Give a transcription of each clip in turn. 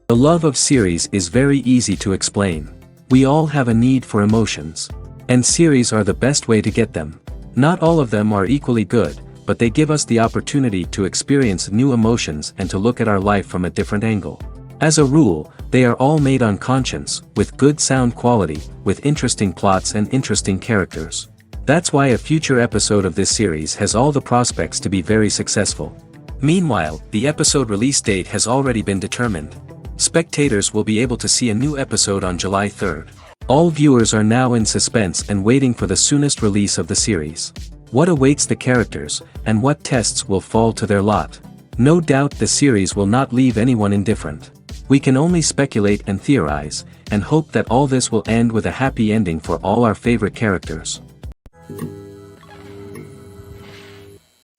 The love of series is very easy to explain. We all have a need for emotions. And series are the best way to get them. Not all of them are equally good, but they give us the opportunity to experience new emotions and to look at our life from a different angle. As a rule, they are all made on conscience, with good sound quality, with interesting plots and interesting characters. That's why a future episode of this series has all the prospects to be very successful. Meanwhile, the episode release date has already been determined. Spectators will be able to see a new episode on July 3rd. All viewers are now in suspense and waiting for the soonest release of the series. What awaits the characters, and what tests will fall to their lot? No doubt the series will not leave anyone indifferent. We can only speculate and theorize, and hope that all this will end with a happy ending for all our favorite characters.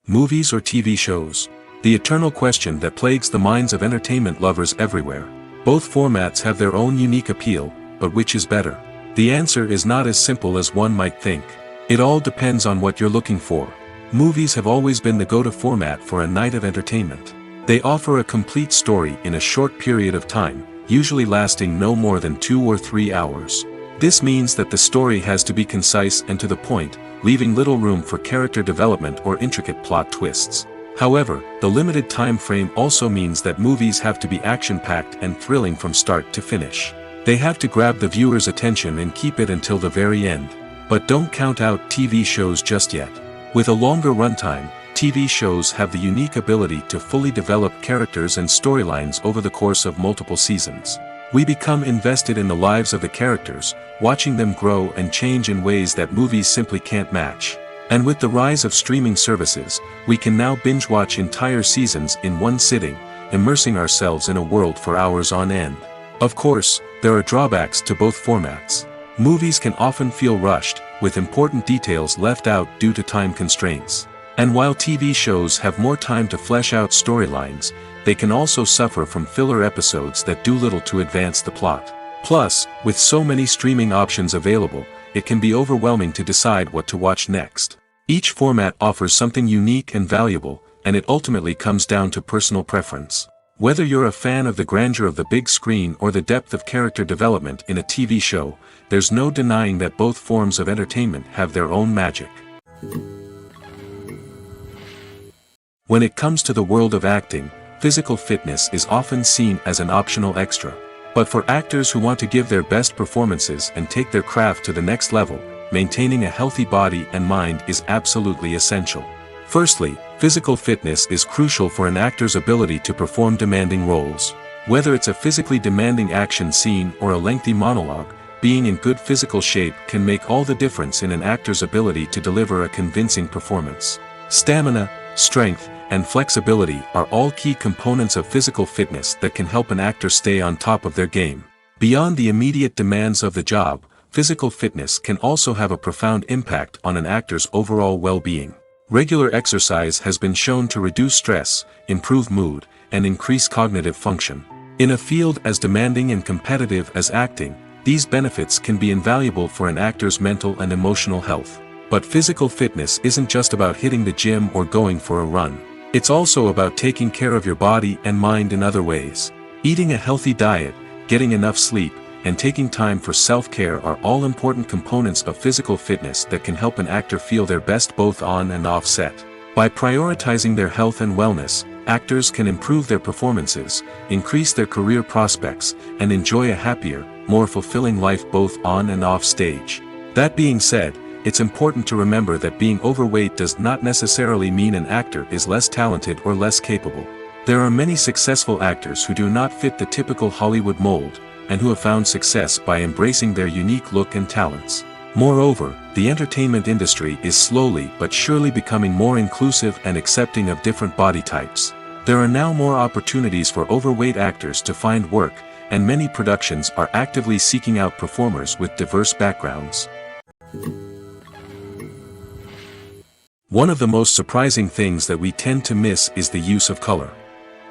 Movies or TV shows? The eternal question that plagues the minds of entertainment lovers everywhere. Both formats have their own unique appeal, but which is better? The answer is not as simple as one might think. It all depends on what you're looking for. Movies have always been the go-to format for a night of entertainment. They offer a complete story in a short period of time, usually lasting no more than 2 or 3 hours. This means that the story has to be concise and to the point, leaving little room for character development or intricate plot twists. However, the limited time frame also means that movies have to be action-packed and thrilling from start to finish. They have to grab the viewer's attention and keep it until the very end. But don't count out TV shows just yet. With a longer runtime, TV shows have the unique ability to fully develop characters and storylines over the course of multiple seasons. We become invested in the lives of the characters, watching them grow and change in ways that movies simply can't match. And with the rise of streaming services, we can now binge-watch entire seasons in one sitting, immersing ourselves in a world for hours on end. Of course, there are drawbacks to both formats. Movies can often feel rushed, with important details left out due to time constraints. And while TV shows have more time to flesh out storylines, they can also suffer from filler episodes that do little to advance the plot. Plus, with so many streaming options available, it can be overwhelming to decide what to watch next. Each format offers something unique and valuable, and it ultimately comes down to personal preference. Whether you're a fan of the grandeur of the big screen or the depth of character development in a TV show, there's no denying that both forms of entertainment have their own magic. When it comes to the world of acting, physical fitness is often seen as an optional extra. But for actors who want to give their best performances and take their craft to the next level, maintaining a healthy body and mind is absolutely essential. Firstly, physical fitness is crucial for an actor's ability to perform demanding roles. Whether it's a physically demanding action scene or a lengthy monologue, being in good physical shape can make all the difference in an actor's ability to deliver a convincing performance. Stamina, strength, and flexibility are all key components of physical fitness that can help an actor stay on top of their game. Beyond the immediate demands of the job, physical fitness can also have a profound impact on an actor's overall well-being. Regular exercise has been shown to reduce stress, improve mood, and increase cognitive function. In a field as demanding and competitive as acting, these benefits can be invaluable for an actor's mental and emotional health. But physical fitness isn't just about hitting the gym or going for a run. It's also about taking care of your body and mind in other ways. Eating a healthy diet, getting enough sleep, and taking time for self-care are all important components of physical fitness that can help an actor feel their best both on and off set. By prioritizing their health and wellness, actors can improve their performances, increase their career prospects, and enjoy a happier, more fulfilling life both on and off stage. That being said, it's important to remember that being overweight does not necessarily mean an actor is less talented or less capable. There are many successful actors who do not fit the typical Hollywood mold, and who have found success by embracing their unique look and talents. Moreover, the entertainment industry is slowly but surely becoming more inclusive and accepting of different body types. There are now more opportunities for overweight actors to find work, and many productions are actively seeking out performers with diverse backgrounds. One of the most surprising things that we tend to miss is the use of color.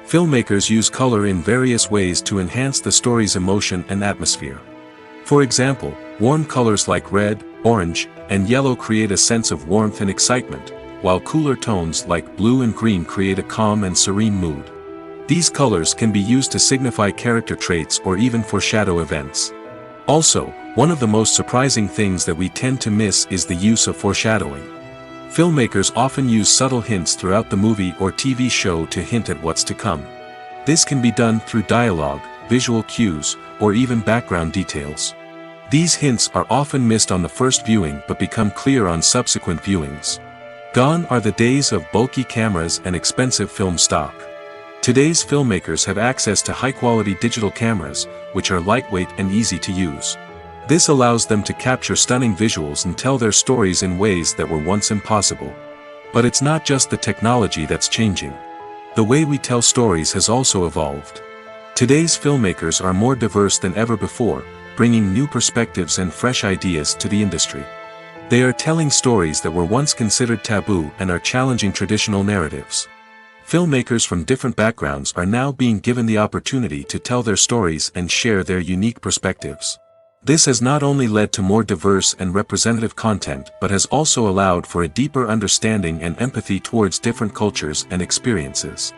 Filmmakers use color in various ways to enhance the story's emotion and atmosphere. For example, warm colors like red, orange, and yellow create a sense of warmth and excitement, while cooler tones like blue and green create a calm and serene mood. These colors can be used to signify character traits or even foreshadow events. Also, one of the most surprising things that we tend to miss is the use of foreshadowing. Filmmakers often use subtle hints throughout the movie or TV show to hint at what's to come. This can be done through dialogue, visual cues, or even background details. These hints are often missed on the first viewing but become clear on subsequent viewings. Gone are the days of bulky cameras and expensive film stock. Today's filmmakers have access to high-quality digital cameras, which are lightweight and easy to use. This allows them to capture stunning visuals and tell their stories in ways that were once impossible. But it's not just the technology that's changing. The way we tell stories has also evolved. Today's filmmakers are more diverse than ever before, bringing new perspectives and fresh ideas to the industry. They are telling stories that were once considered taboo and are challenging traditional narratives. Filmmakers from different backgrounds are now being given the opportunity to tell their stories and share their unique perspectives. This has not only led to more diverse and representative content but has also allowed for a deeper understanding and empathy towards different cultures and experiences.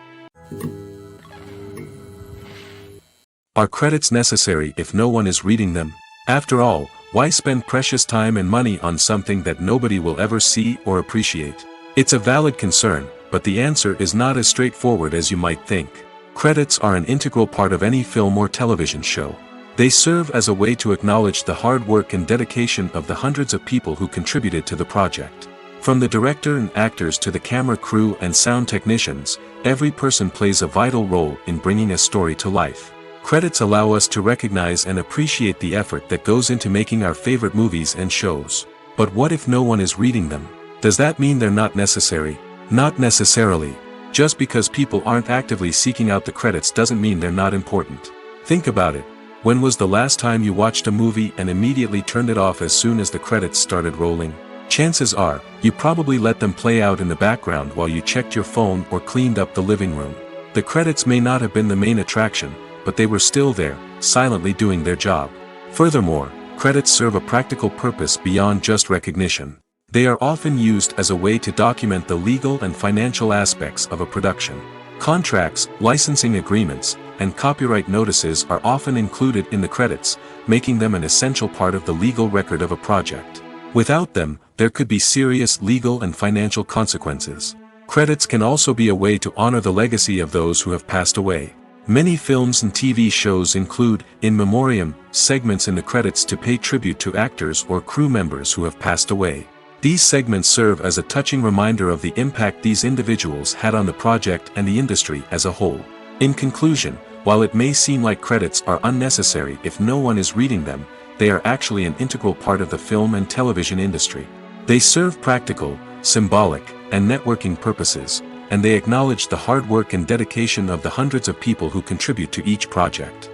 Are credits necessary if no one is reading them? After all, why spend precious time and money on something that nobody will ever see or appreciate? It's a valid concern, but the answer is not as straightforward as you might think. Credits are an integral part of any film or television show. They serve as a way to acknowledge the hard work and dedication of the hundreds of people who contributed to the project. From the director and actors to the camera crew and sound technicians, every person plays a vital role in bringing a story to life. Credits allow us to recognize and appreciate the effort that goes into making our favorite movies and shows. But what if no one is reading them? Does that mean they're not necessary? Not necessarily. Just because people aren't actively seeking out the credits doesn't mean they're not important. Think about it. When was the last time you watched a movie and immediately turned it off as soon as the credits started rolling? Chances are, you probably let them play out in the background while you checked your phone or cleaned up the living room. The credits may not have been the main attraction, but they were still there, silently doing their job. Furthermore, credits serve a practical purpose beyond just recognition. They are often used as a way to document the legal and financial aspects of a production. Contracts, licensing agreements, and copyright notices are often included in the credits, making them an essential part of the legal record of a project. Without them, there could be serious legal and financial consequences. Credits can also be a way to honor the legacy of those who have passed away. Many films and TV shows include, in memoriam, segments in the credits to pay tribute to actors or crew members who have passed away. These segments serve as a touching reminder of the impact these individuals had on the project and the industry as a whole. In conclusion, while it may seem like credits are unnecessary if no one is reading them, they are actually an integral part of the film and television industry. They serve practical, symbolic, and networking purposes, and they acknowledge the hard work and dedication of the hundreds of people who contribute to each project.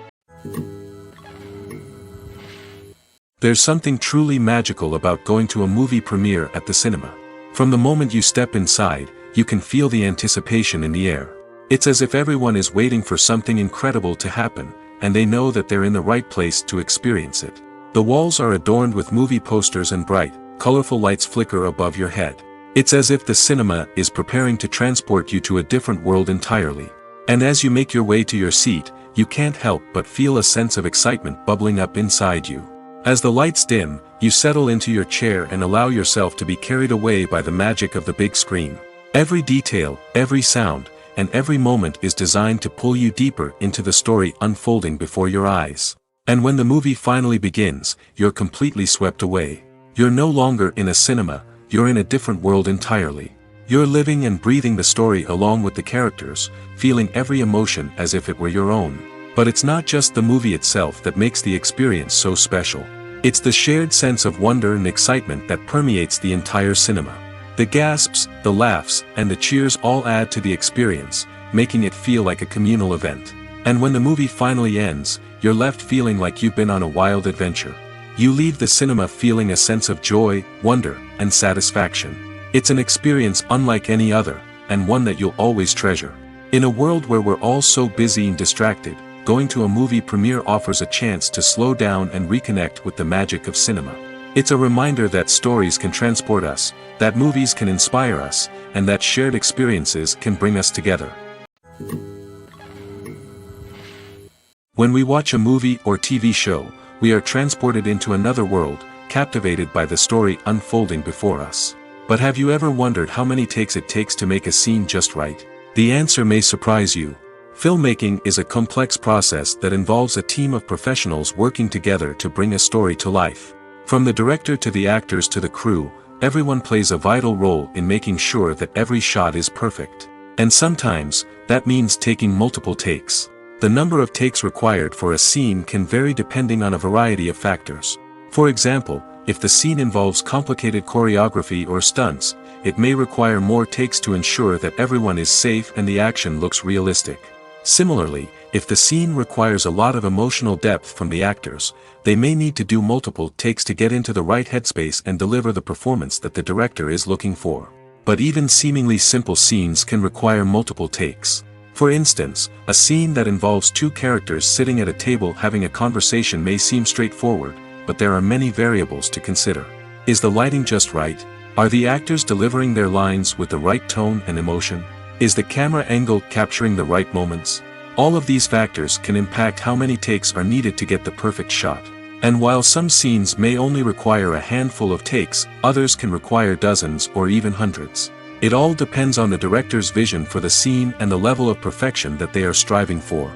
There's something truly magical about going to a movie premiere at the cinema. From the moment you step inside, you can feel the anticipation in the air. It's as if everyone is waiting for something incredible to happen, and they know that they're in the right place to experience it. The walls are adorned with movie posters and bright, colorful lights flicker above your head. It's as if the cinema is preparing to transport you to a different world entirely. And as you make your way to your seat, you can't help but feel a sense of excitement bubbling up inside you. As the lights dim, you settle into your chair and allow yourself to be carried away by the magic of the big screen. Every detail, every sound, and every moment is designed to pull you deeper into the story unfolding before your eyes. And when the movie finally begins, you're completely swept away. You're no longer in a cinema, you're in a different world entirely. You're living and breathing the story along with the characters, feeling every emotion as if it were your own. But it's not just the movie itself that makes the experience so special. It's the shared sense of wonder and excitement that permeates the entire cinema. The gasps, the laughs, and the cheers all add to the experience, making it feel like a communal event. And when the movie finally ends, you're left feeling like you've been on a wild adventure. You leave the cinema feeling a sense of joy, wonder, and satisfaction. It's an experience unlike any other, and one that you'll always treasure. In a world where we're all so busy and distracted, going to a movie premiere offers a chance to slow down and reconnect with the magic of cinema. It's a reminder that stories can transport us, that movies can inspire us, and that shared experiences can bring us together. When we watch a movie or TV show, we are transported into another world, captivated by the story unfolding before us. But have you ever wondered how many takes it takes to make a scene just right? The answer may surprise you. Filmmaking is a complex process that involves a team of professionals working together to bring a story to life. From the director to the actors to the crew, everyone plays a vital role in making sure that every shot is perfect. And sometimes, that means taking multiple takes. The number of takes required for a scene can vary depending on a variety of factors. For example, if the scene involves complicated choreography or stunts, it may require more takes to ensure that everyone is safe and the action looks realistic. Similarly, if the scene requires a lot of emotional depth from the actors, they may need to do multiple takes to get into the right headspace and deliver the performance that the director is looking for. But even seemingly simple scenes can require multiple takes. For instance, a scene that involves two characters sitting at a table having a conversation may seem straightforward, but there are many variables to consider. Is the lighting just right? Are the actors delivering their lines with the right tone and emotion? Is the camera angle capturing the right moments? All of these factors can impact how many takes are needed to get the perfect shot. And while some scenes may only require a handful of takes, others can require dozens or even hundreds. It all depends on the director's vision for the scene and the level of perfection that they are striving for.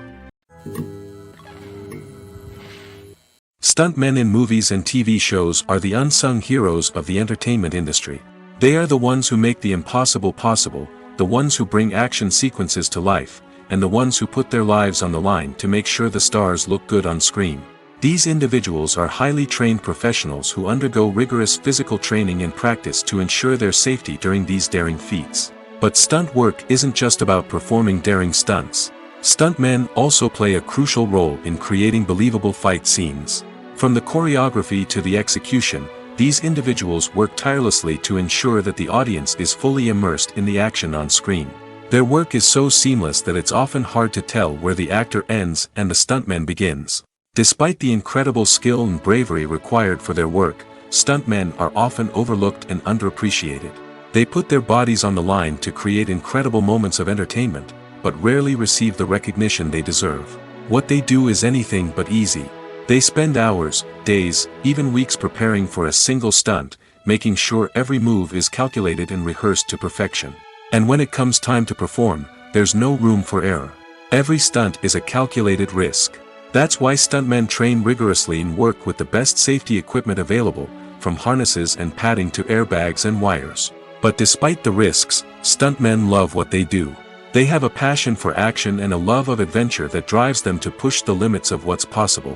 Stuntmen in movies and TV shows are the unsung heroes of the entertainment industry. They are the ones who make the impossible possible, the ones who bring action sequences to life, and the ones who put their lives on the line to make sure the stars look good on screen. These individuals are highly trained professionals who undergo rigorous physical training and practice to ensure their safety during these daring feats. But stunt work isn't just about performing daring stunts. Stuntmen also play a crucial role in creating believable fight scenes. From the choreography to the execution, these individuals work tirelessly to ensure that the audience is fully immersed in the action on screen. Their work is so seamless that it's often hard to tell where the actor ends and the stuntman begins. Despite the incredible skill and bravery required for their work, stuntmen are often overlooked and underappreciated. They put their bodies on the line to create incredible moments of entertainment, but rarely receive the recognition they deserve. What they do is anything but easy. They spend hours, days, even weeks preparing for a single stunt, making sure every move is calculated and rehearsed to perfection. And when it comes time to perform, there's no room for error. Every stunt is a calculated risk. That's why stuntmen train rigorously and work with the best safety equipment available, from harnesses and padding to airbags and wires. But despite the risks, stuntmen love what they do. They have a passion for action and a love of adventure that drives them to push the limits of what's possible.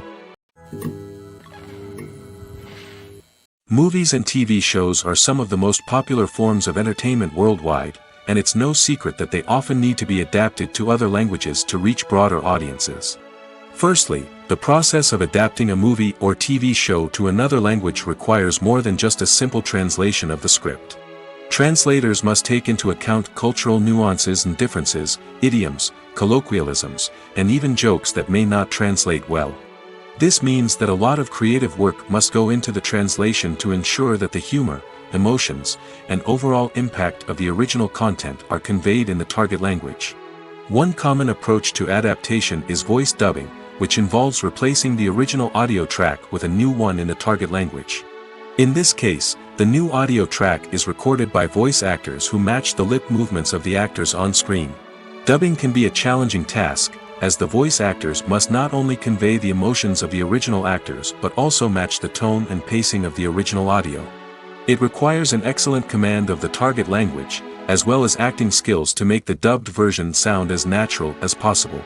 Movies and TV shows are some of the most popular forms of entertainment worldwide, and it's no secret that they often need to be adapted to other languages to reach broader audiences. Firstly, the process of adapting a movie or TV show to another language requires more than just a simple translation of the script. Translators must take into account cultural nuances and differences, idioms, colloquialisms, and even jokes that may not translate well. This means that a lot of creative work must go into the translation to ensure that the humor, emotions, and overall impact of the original content are conveyed in the target language. One common approach to adaptation is voice dubbing, which involves replacing the original audio track with a new one in the target language. In this case, the new audio track is recorded by voice actors who match the lip movements of the actors on screen. Dubbing can be a challenging task, as the voice actors must not only convey the emotions of the original actors but also match the tone and pacing of the original audio. It requires an excellent command of the target language, as well as acting skills to make the dubbed version sound as natural as possible.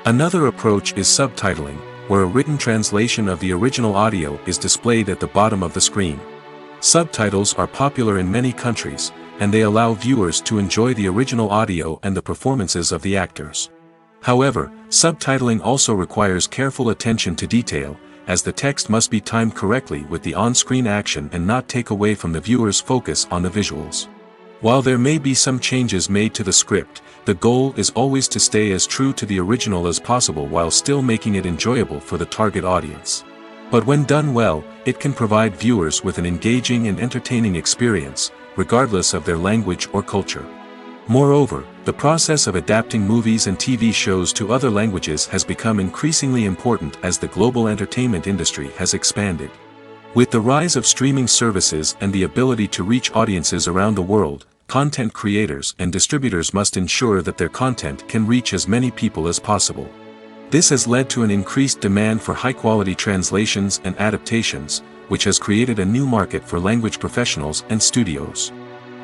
Another approach is subtitling, where a written translation of the original audio is displayed at the bottom of the screen. Subtitles are popular in many countries, and they allow viewers to enjoy the original audio and the performances of the actors. However, subtitling also requires careful attention to detail, as the text must be timed correctly with the on-screen action and not take away from the viewer's focus on the visuals. While there may be some changes made to the script, the goal is always to stay as true to the original as possible while still making it enjoyable for the target audience. But when done well, it can provide viewers with an engaging and entertaining experience, regardless of their language or culture. Moreover, The process of adapting movies and TV shows to other languages has become increasingly important as the global entertainment industry has expanded. With the rise of streaming services and the ability to reach audiences around the world, content creators and distributors must ensure that their content can reach as many people as possible. This has led to an increased demand for high-quality translations and adaptations, which has created a new market for language professionals and studios.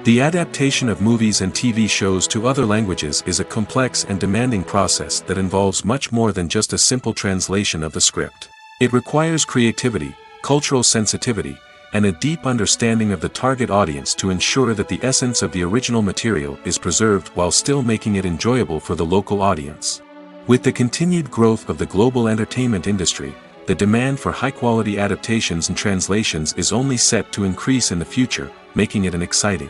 The adaptation of movies and TV shows to other languages is a complex and demanding process that involves much more than just a simple translation of the script. It requires creativity, cultural sensitivity, and a deep understanding of the target audience to ensure that the essence of the original material is preserved while still making it enjoyable for the local audience. With the continued growth of the global entertainment industry, the demand for high-quality adaptations and translations is only set to increase in the future, making it an exciting.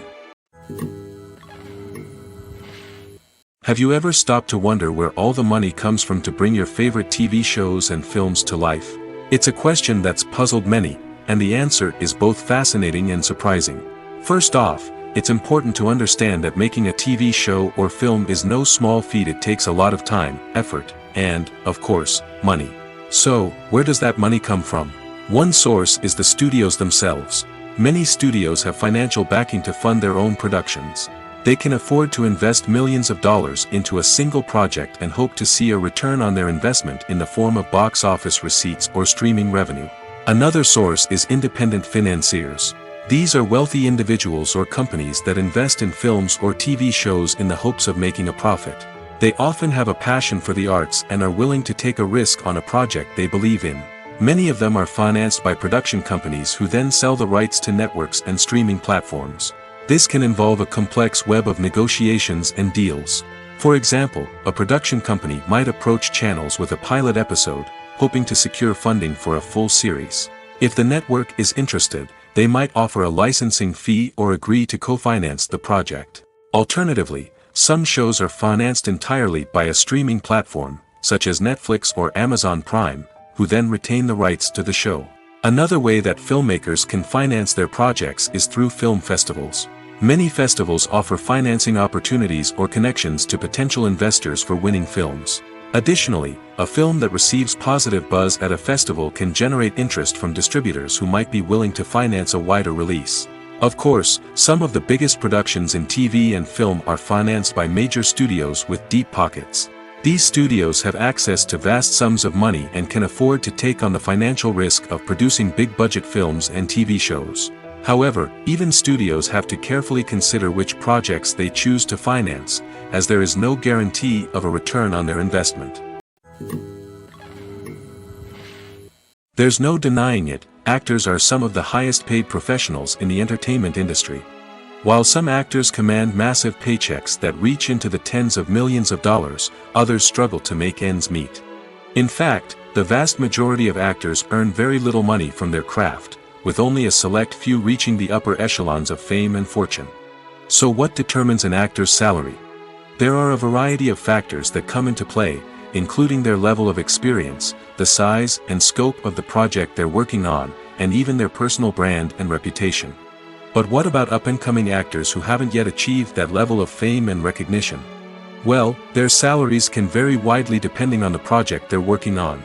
Have you ever stopped to wonder where all the money comes from to bring your favorite TV shows and films to life? It's a question that's puzzled many, and the answer is both fascinating and surprising. First off, it's important to understand that making a TV show or film is no small feat. It takes a lot of time, effort, and, of course, money. So, where does that money come from? One source is the studios themselves. Many studios have financial backing to fund their own productions. They can afford to invest millions of dollars into a single project and hope to see a return on their investment in the form of box office receipts or streaming revenue. Another source is independent financiers. These are wealthy individuals or companies that invest in films or TV shows in the hopes of making a profit. They often have a passion for the arts and are willing to take a risk on a project they believe in. Many of them are financed by production companies who then sell the rights to networks and streaming platforms. This can involve a complex web of negotiations and deals. For example, a production company might approach channels with a pilot episode, hoping to secure funding for a full series. If the network is interested, they might offer a licensing fee or agree to co-finance the project. Alternatively, some shows are financed entirely by a streaming platform, such as Netflix or Amazon Prime, who then retain the rights to the show. Another way that filmmakers can finance their projects is through film festivals. Many festivals offer financing opportunities or connections to potential investors for winning films. Additionally, a film that receives positive buzz at a festival can generate interest from distributors who might be willing to finance a wider release. Of course, some of the biggest productions in TV and film are financed by major studios with deep pockets. These studios have access to vast sums of money and can afford to take on the financial risk of producing big-budget films and TV shows. However, even studios have to carefully consider which projects they choose to finance, as there is no guarantee of a return on their investment. There's no denying it, actors are some of the highest-paid professionals in the entertainment industry. While some actors command massive paychecks that reach into the tens of millions of dollars, others struggle to make ends meet. In fact, the vast majority of actors earn very little money from their craft, with only a select few reaching the upper echelons of fame and fortune. So what determines an actor's salary? There are a variety of factors that come into play, including their level of experience, the size and scope of the project they're working on, and even their personal brand and reputation. But what about up-and-coming actors who haven't yet achieved that level of fame and recognition? Well, their salaries can vary widely depending on the project they're working on.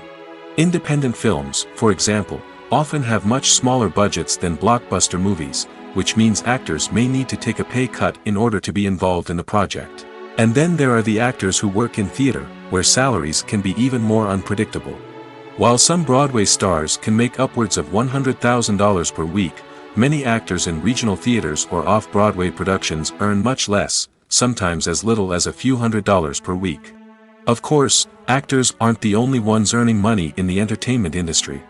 Independent films, for example, often have much smaller budgets than blockbuster movies, which means actors may need to take a pay cut in order to be involved in the project. And then there are the actors who work in theater, where salaries can be even more unpredictable. While some Broadway stars can make upwards of $100,000 per week, many actors in regional theaters or off-Broadway productions earn much less, sometimes as little as a few $100s per week. Of course, actors aren't the only ones earning money in the entertainment industry.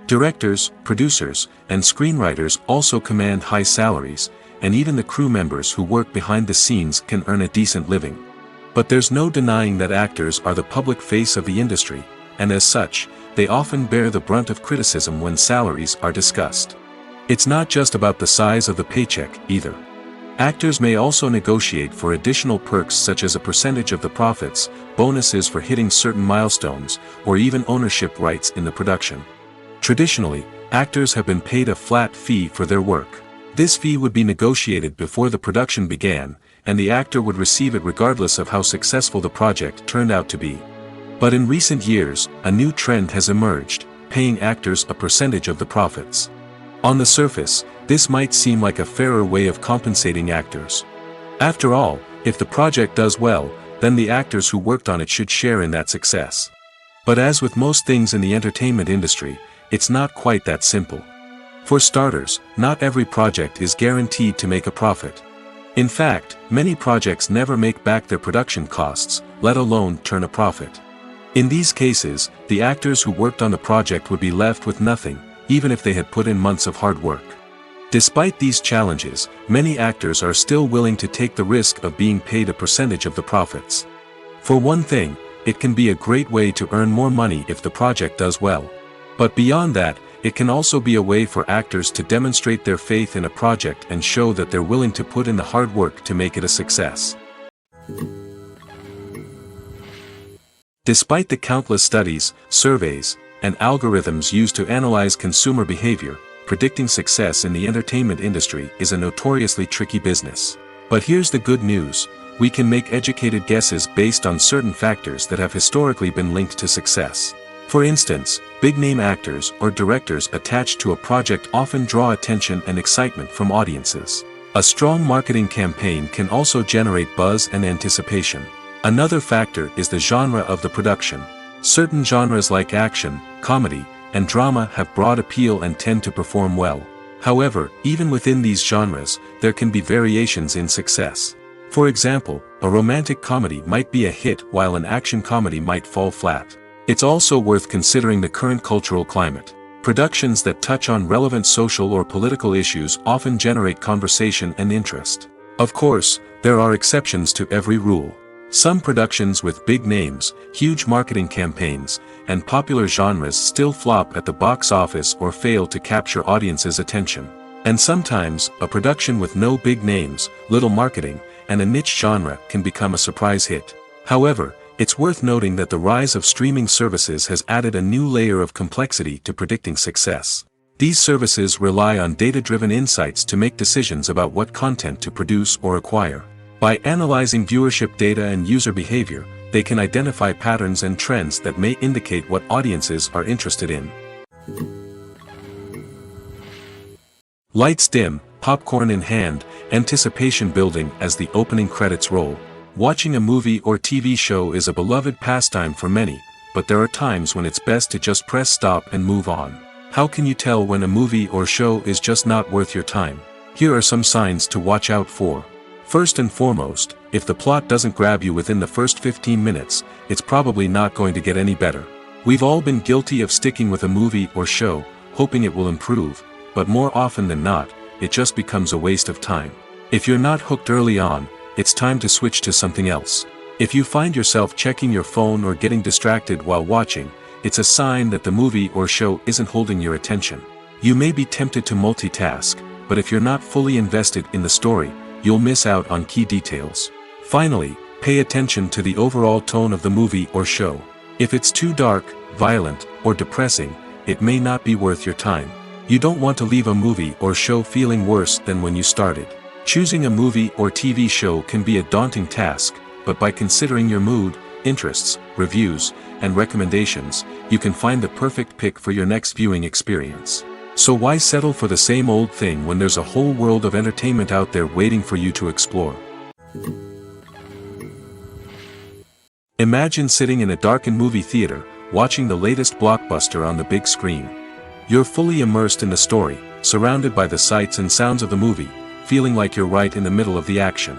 Directors, producers, and screenwriters also command high salaries, and even the crew members who work behind the scenes can earn a decent living. But there's no denying that actors are the public face of the industry, and as such, they often bear the brunt of criticism when salaries are discussed. It's not just about the size of the paycheck, either. Actors may also negotiate for additional perks such as a percentage of the profits, bonuses for hitting certain milestones, or even ownership rights in the production. Traditionally, actors have been paid a flat fee for their work. This fee would be negotiated before the production began, and the actor would receive it regardless of how successful the project turned out to be. But in recent years, a new trend has emerged, paying actors a percentage of the profits. On the surface, this might seem like a fairer way of compensating actors. After all, if the project does well, then the actors who worked on it should share in that success. But as with most things in the entertainment industry, it's not quite that simple. For starters, not every project is guaranteed to make a profit. In fact, many projects never make back their production costs, let alone turn a profit. In these cases, the actors who worked on the project would be left with nothing, even if they had put in months of hard work. Despite these challenges, many actors are still willing to take the risk of being paid a percentage of the profits. For one thing, it can be a great way to earn more money if the project does well. But beyond that, it can also be a way for actors to demonstrate their faith in a project and show that they're willing to put in the hard work to make it a success. Despite the countless studies, surveys, and algorithms used to analyze consumer behavior, predicting success in the entertainment industry is a notoriously tricky business. But here's the good news: we can make educated guesses based on certain factors that have historically been linked to success. For instance, big-name actors or directors attached to a project often draw attention and excitement from audiences. A strong marketing campaign can also generate buzz and anticipation. Another factor is the genre of the production. Certain genres like action, comedy, and drama have broad appeal and tend to perform well. However, even within these genres, there can be variations in success. For example, a romantic comedy might be a hit while an action comedy might fall flat. It's also worth considering the current cultural climate. Productions that touch on relevant social or political issues often generate conversation and interest. Of course, there are exceptions to every rule. Some productions with big names, huge marketing campaigns, and popular genres still flop at the box office or fail to capture audiences' attention. And sometimes, a production with no big names, little marketing, and a niche genre can become a surprise hit. However, it's worth noting that the rise of streaming services has added a new layer of complexity to predicting success. These services rely on data-driven insights to make decisions about what content to produce or acquire. By analyzing viewership data and user behavior, they can identify patterns and trends that may indicate what audiences are interested in. Lights dim, popcorn in hand, anticipation building as the opening credits roll. Watching a movie or TV show is a beloved pastime for many, but there are times when it's best to just press stop and move on. How can you tell when a movie or show is just not worth your time? Here are some signs to watch out for. First and foremost, if the plot doesn't grab you within the first 15 minutes, it's probably not going to get any better. We've all been guilty of sticking with a movie or show, hoping it will improve, but more often than not, it just becomes a waste of time. If you're not hooked early on, it's time to switch to something else. If you find yourself checking your phone or getting distracted while watching, it's a sign that the movie or show isn't holding your attention. You may be tempted to multitask, but if you're not fully invested in the story, you'll miss out on key details. Finally, pay attention to the overall tone of the movie or show. If it's too dark, violent, or depressing, it may not be worth your time. You don't want to leave a movie or show feeling worse than when you started. Choosing a movie or TV show can be a daunting task, but by considering your mood, interests, reviews, and recommendations, you can find the perfect pick for your next viewing experience. So why settle for the same old thing when there's a whole world of entertainment out there waiting for you to explore? Imagine sitting in a darkened movie theater, watching the latest blockbuster on the big screen. You're fully immersed in the story, surrounded by the sights and sounds of the movie, feeling like you're right in the middle of the action.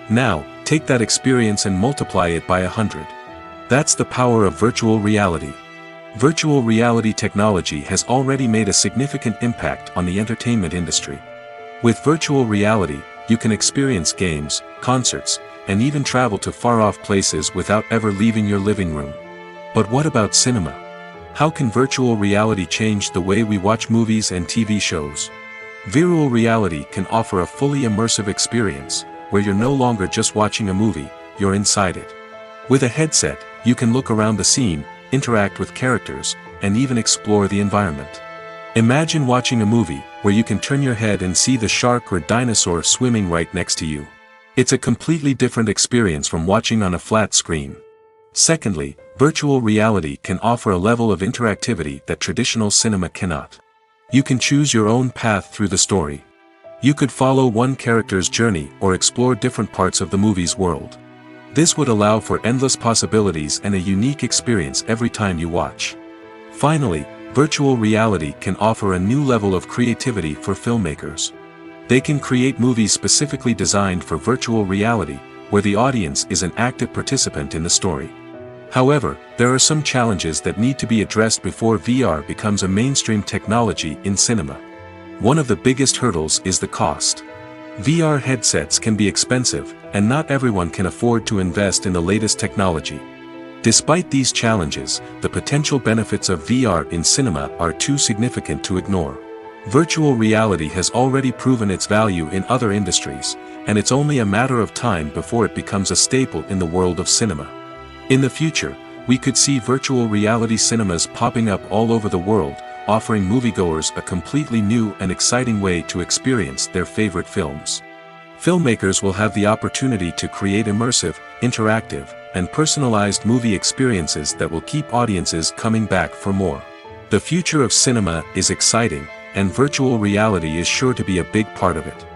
Now, take that experience and multiply it by 100. That's the power of virtual reality. Virtual reality technology has already made a significant impact on the entertainment industry. With virtual reality, you can experience games, concerts, and even travel to far-off places without ever leaving your living room. But what about cinema? How can virtual reality change the way we watch movies and TV shows? Virtual reality can offer a fully immersive experience, where you're no longer just watching a movie, you're inside it. With a headset, you can look around the scene, interact with characters, and even explore the environment. Imagine watching a movie where you can turn your head and see the shark or dinosaur swimming right next to you. It's a completely different experience from watching on a flat screen. Secondly, virtual reality can offer a level of interactivity that traditional cinema cannot. You can choose your own path through the story. You could follow one character's journey or explore different parts of the movie's world. This would allow for endless possibilities and a unique experience every time you watch. Finally, virtual reality can offer a new level of creativity for filmmakers. They can create movies specifically designed for virtual reality, where the audience is an active participant in the story. However, there are some challenges that need to be addressed before VR becomes a mainstream technology in cinema. One of the biggest hurdles is the cost. VR headsets can be expensive, and not everyone can afford to invest in the latest technology. Despite these challenges, the potential benefits of VR in cinema are too significant to ignore. Virtual reality has already proven its value in other industries, and it's only a matter of time before it becomes a staple in the world of cinema. In the future, we could see virtual reality cinemas popping up all over the world, offering moviegoers a completely new and exciting way to experience their favorite films. Filmmakers will have the opportunity to create immersive, interactive, and personalized movie experiences that will keep audiences coming back for more. The future of cinema is exciting, and virtual reality is sure to be a big part of it.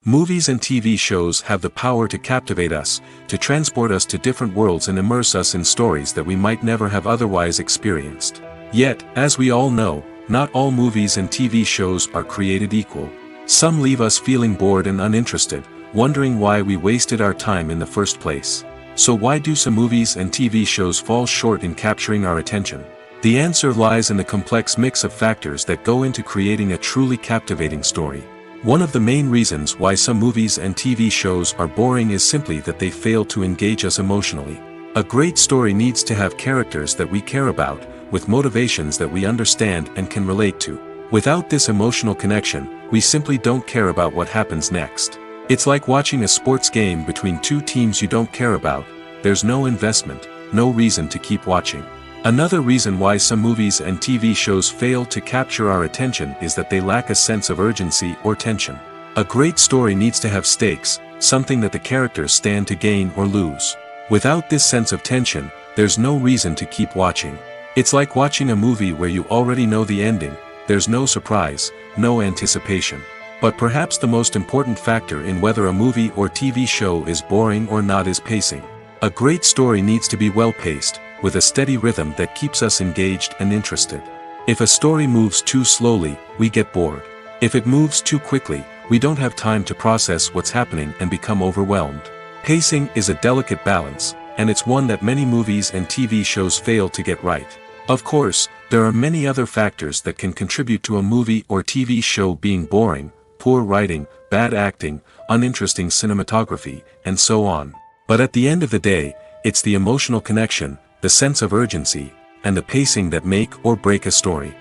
Movies and TV shows have the power to captivate us, to transport us to different worlds and immerse us in stories that we might never have otherwise experienced. Yet, as we all know, not all movies and TV shows are created equal. Some leave us feeling bored and uninterested, wondering why we wasted our time in the first place. So why do some movies and TV shows fall short in capturing our attention? The answer lies in the complex mix of factors that go into creating a truly captivating story. One of the main reasons why some movies and TV shows are boring is simply that they fail to engage us emotionally. A great story needs to have characters that we care about, with motivations that we understand and can relate to. Without this emotional connection, we simply don't care about what happens next. It's like watching a sports game between two teams you don't care about. There's no investment, no reason to keep watching. Another reason why some movies and TV shows fail to capture our attention is that they lack a sense of urgency or tension. A great story needs to have stakes, something that the characters stand to gain or lose. Without this sense of tension, there's no reason to keep watching. It's like watching a movie where you already know the ending. There's no surprise, no anticipation. But perhaps the most important factor in whether a movie or TV show is boring or not is pacing. A great story needs to be well-paced, with a steady rhythm that keeps us engaged and interested. If a story moves too slowly, we get bored. If it moves too quickly, we don't have time to process what's happening and become overwhelmed. Pacing is a delicate balance, and it's one that many movies and TV shows fail to get right. Of course, there are many other factors that can contribute to a movie or TV show being boring: poor writing, bad acting, uninteresting cinematography, and so on. But at the end of the day, it's the emotional connection, the sense of urgency, and the pacing that make or break a story.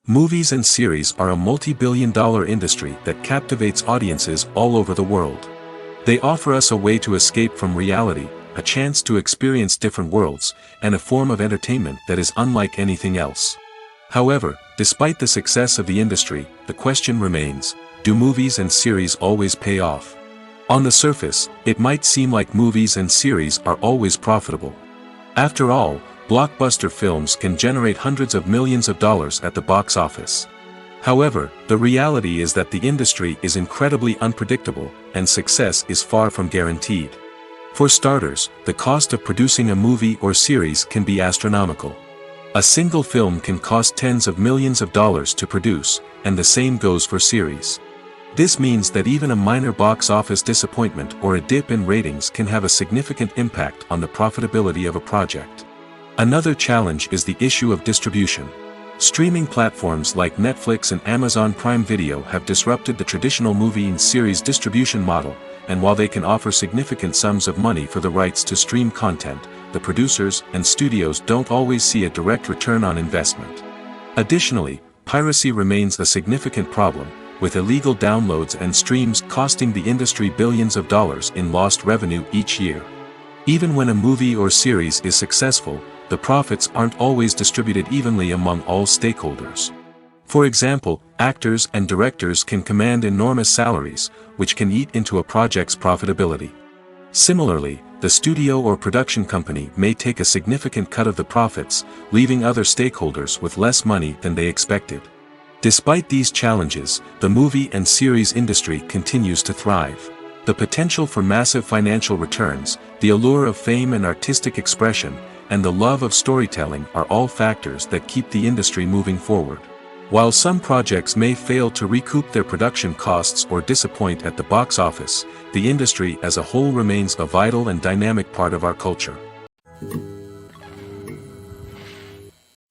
Movies and series are a multi-billion-dollar industry that captivates audiences all over the world. They offer us a way to escape from reality, a chance to experience different worlds, and a form of entertainment that is unlike anything else. However, despite the success of the industry, the question remains: do movies and series always pay off? On the surface, it might seem like movies and series are always profitable. After all, blockbuster films can generate hundreds of millions of dollars at the box office. However, the reality is that the industry is incredibly unpredictable, and success is far from guaranteed. For starters, the cost of producing a movie or series can be astronomical. A single film can cost tens of millions of dollars to produce, and the same goes for series. This means that even a minor box office disappointment or a dip in ratings can have a significant impact on the profitability of a project. Another challenge is the issue of distribution. Streaming platforms like Netflix and Amazon Prime Video have disrupted the traditional movie and series distribution model, and while they can offer significant sums of money for the rights to stream content, the producers and studios don't always see a direct return on investment. Additionally, piracy remains a significant problem, with illegal downloads and streams costing the industry billions of dollars in lost revenue each year. Even when a movie or series is successful, the profits aren't always distributed evenly among all stakeholders. For example, actors and directors can command enormous salaries, which can eat into a project's profitability. Similarly, the studio or production company may take a significant cut of the profits, leaving other stakeholders with less money than they expected. Despite these challenges, the movie and series industry continues to thrive. The potential for massive financial returns, the allure of fame and artistic expression, and the love of storytelling are all factors that keep the industry moving forward. While some projects may fail to recoup their production costs or disappoint at the box office, the industry as a whole remains a vital and dynamic part of our culture.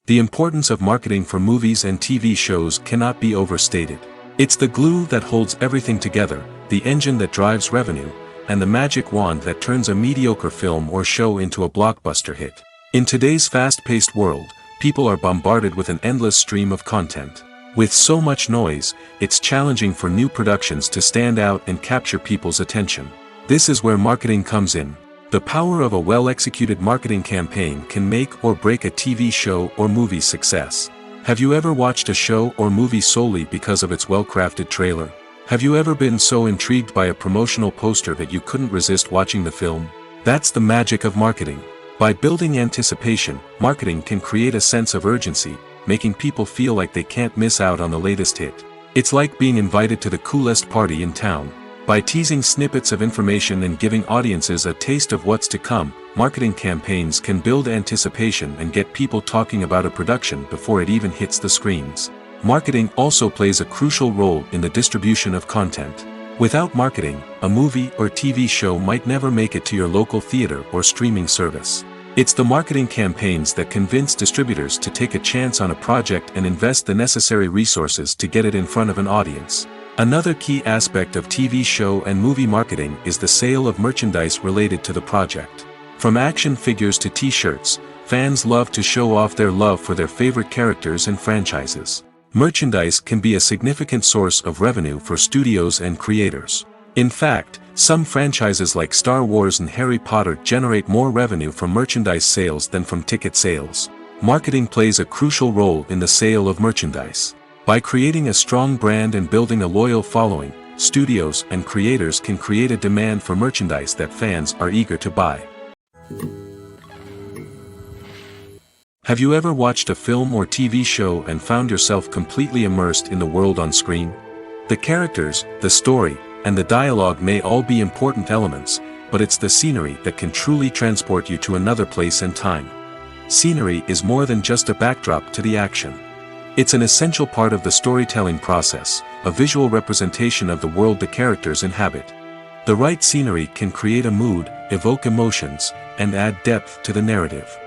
The importance of marketing for movies and TV shows cannot be overstated. It's the glue that holds everything together, the engine that drives revenue, and the magic wand that turns a mediocre film or show into a blockbuster hit. In today's fast-paced world, people are bombarded with an endless stream of content. With so much noise, it's challenging for new productions to stand out and capture people's attention. This is where marketing comes in. The power of a well-executed marketing campaign can make or break a TV show or movie's success. Have you ever watched a show or movie solely because of its well-crafted trailer? Have you ever been so intrigued by a promotional poster that you couldn't resist watching the film? That's the magic of marketing. By building anticipation, marketing can create a sense of urgency, making people feel like they can't miss out on the latest hit. It's like being invited to the coolest party in town. By teasing snippets of information and giving audiences a taste of what's to come, marketing campaigns can build anticipation and get people talking about a production before it even hits the screens. Marketing also plays a crucial role in the distribution of content. Without marketing, a movie or TV show might never make it to your local theater or streaming service. It's the marketing campaigns that convince distributors to take a chance on a project and invest the necessary resources to get it in front of an audience. Another key aspect of TV show and movie marketing is the sale of merchandise related to the project. From action figures to t-shirts, fans love to show off their love for their favorite characters and franchises. Merchandise can be a significant source of revenue for studios and creators. In fact, some franchises like Star Wars and Harry Potter generate more revenue from merchandise sales than from ticket sales. Marketing plays a crucial role in the sale of merchandise. By creating a strong brand and building a loyal following, studios and creators can create a demand for merchandise that fans are eager to buy. Have you ever watched a film or TV show and found yourself completely immersed in the world on screen? The characters, the story, and the dialogue may all be important elements, but it's the scenery that can truly transport you to another place and time. Scenery is more than just a backdrop to the action. It's an essential part of the storytelling process, a visual representation of the world the characters inhabit. The right scenery can create a mood, evoke emotions, and add depth to the narrative.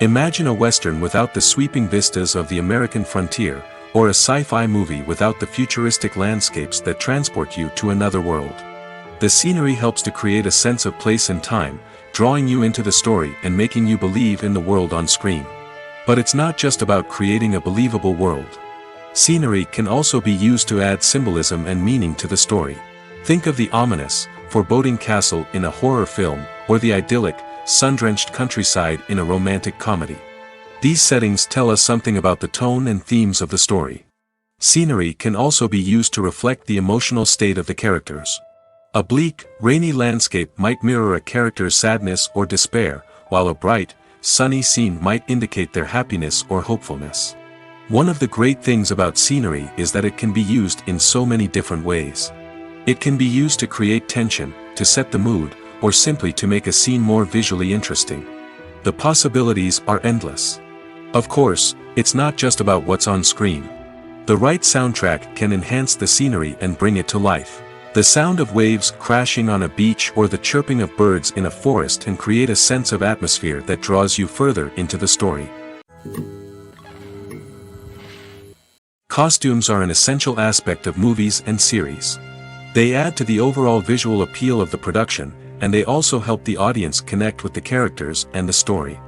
Imagine a Western without the sweeping vistas of the American frontier, or a sci-fi movie without the futuristic landscapes that transport you to another world. The scenery helps to create a sense of place and time, drawing you into the story and making you believe in the world on screen. But it's not just about creating a believable world. Scenery can also be used to add symbolism and meaning to the story. Think of the ominous, foreboding castle in a horror film, or the idyllic, sun-drenched countryside in a romantic comedy. These settings tell us something about the tone and themes of the story. Scenery can also be used to reflect the emotional state of the characters. A bleak, rainy landscape might mirror a character's sadness or despair, while a bright, sunny scene might indicate their happiness or hopefulness. One of the great things about scenery is that it can be used in so many different ways. It can be used to create tension, to set the mood, or simply to make a scene more visually interesting. The possibilities are endless. Of course, it's not just about what's on screen. The right soundtrack can enhance the scenery and bring it to life. The sound of waves crashing on a beach or the chirping of birds in a forest can create a sense of atmosphere that draws you further into the story. Costumes are an essential aspect of movies and series. They add to the overall visual appeal of the production, and they also help the audience connect with the characters and the story.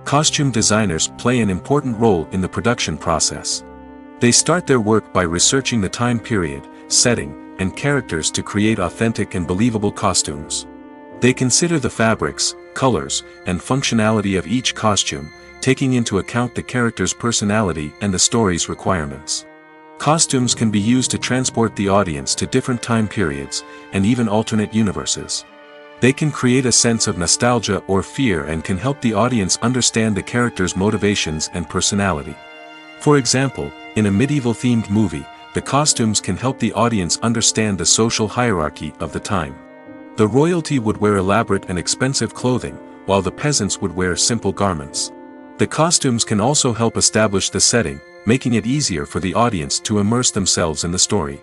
Costume designers play an important role in the production process. They start their work by researching the time period, setting, and characters to create authentic and believable costumes. They consider the fabrics, colors, and functionality of each costume, taking into account the character's personality and the story's requirements. Costumes can be used to transport the audience to different time periods, and even alternate universes. They can create a sense of nostalgia or fear and can help the audience understand the character's motivations and personality. For example, in a medieval-themed movie, the costumes can help the audience understand the social hierarchy of the time. The royalty would wear elaborate and expensive clothing, while the peasants would wear simple garments. The costumes can also help establish the setting, making it easier for the audience to immerse themselves in the story.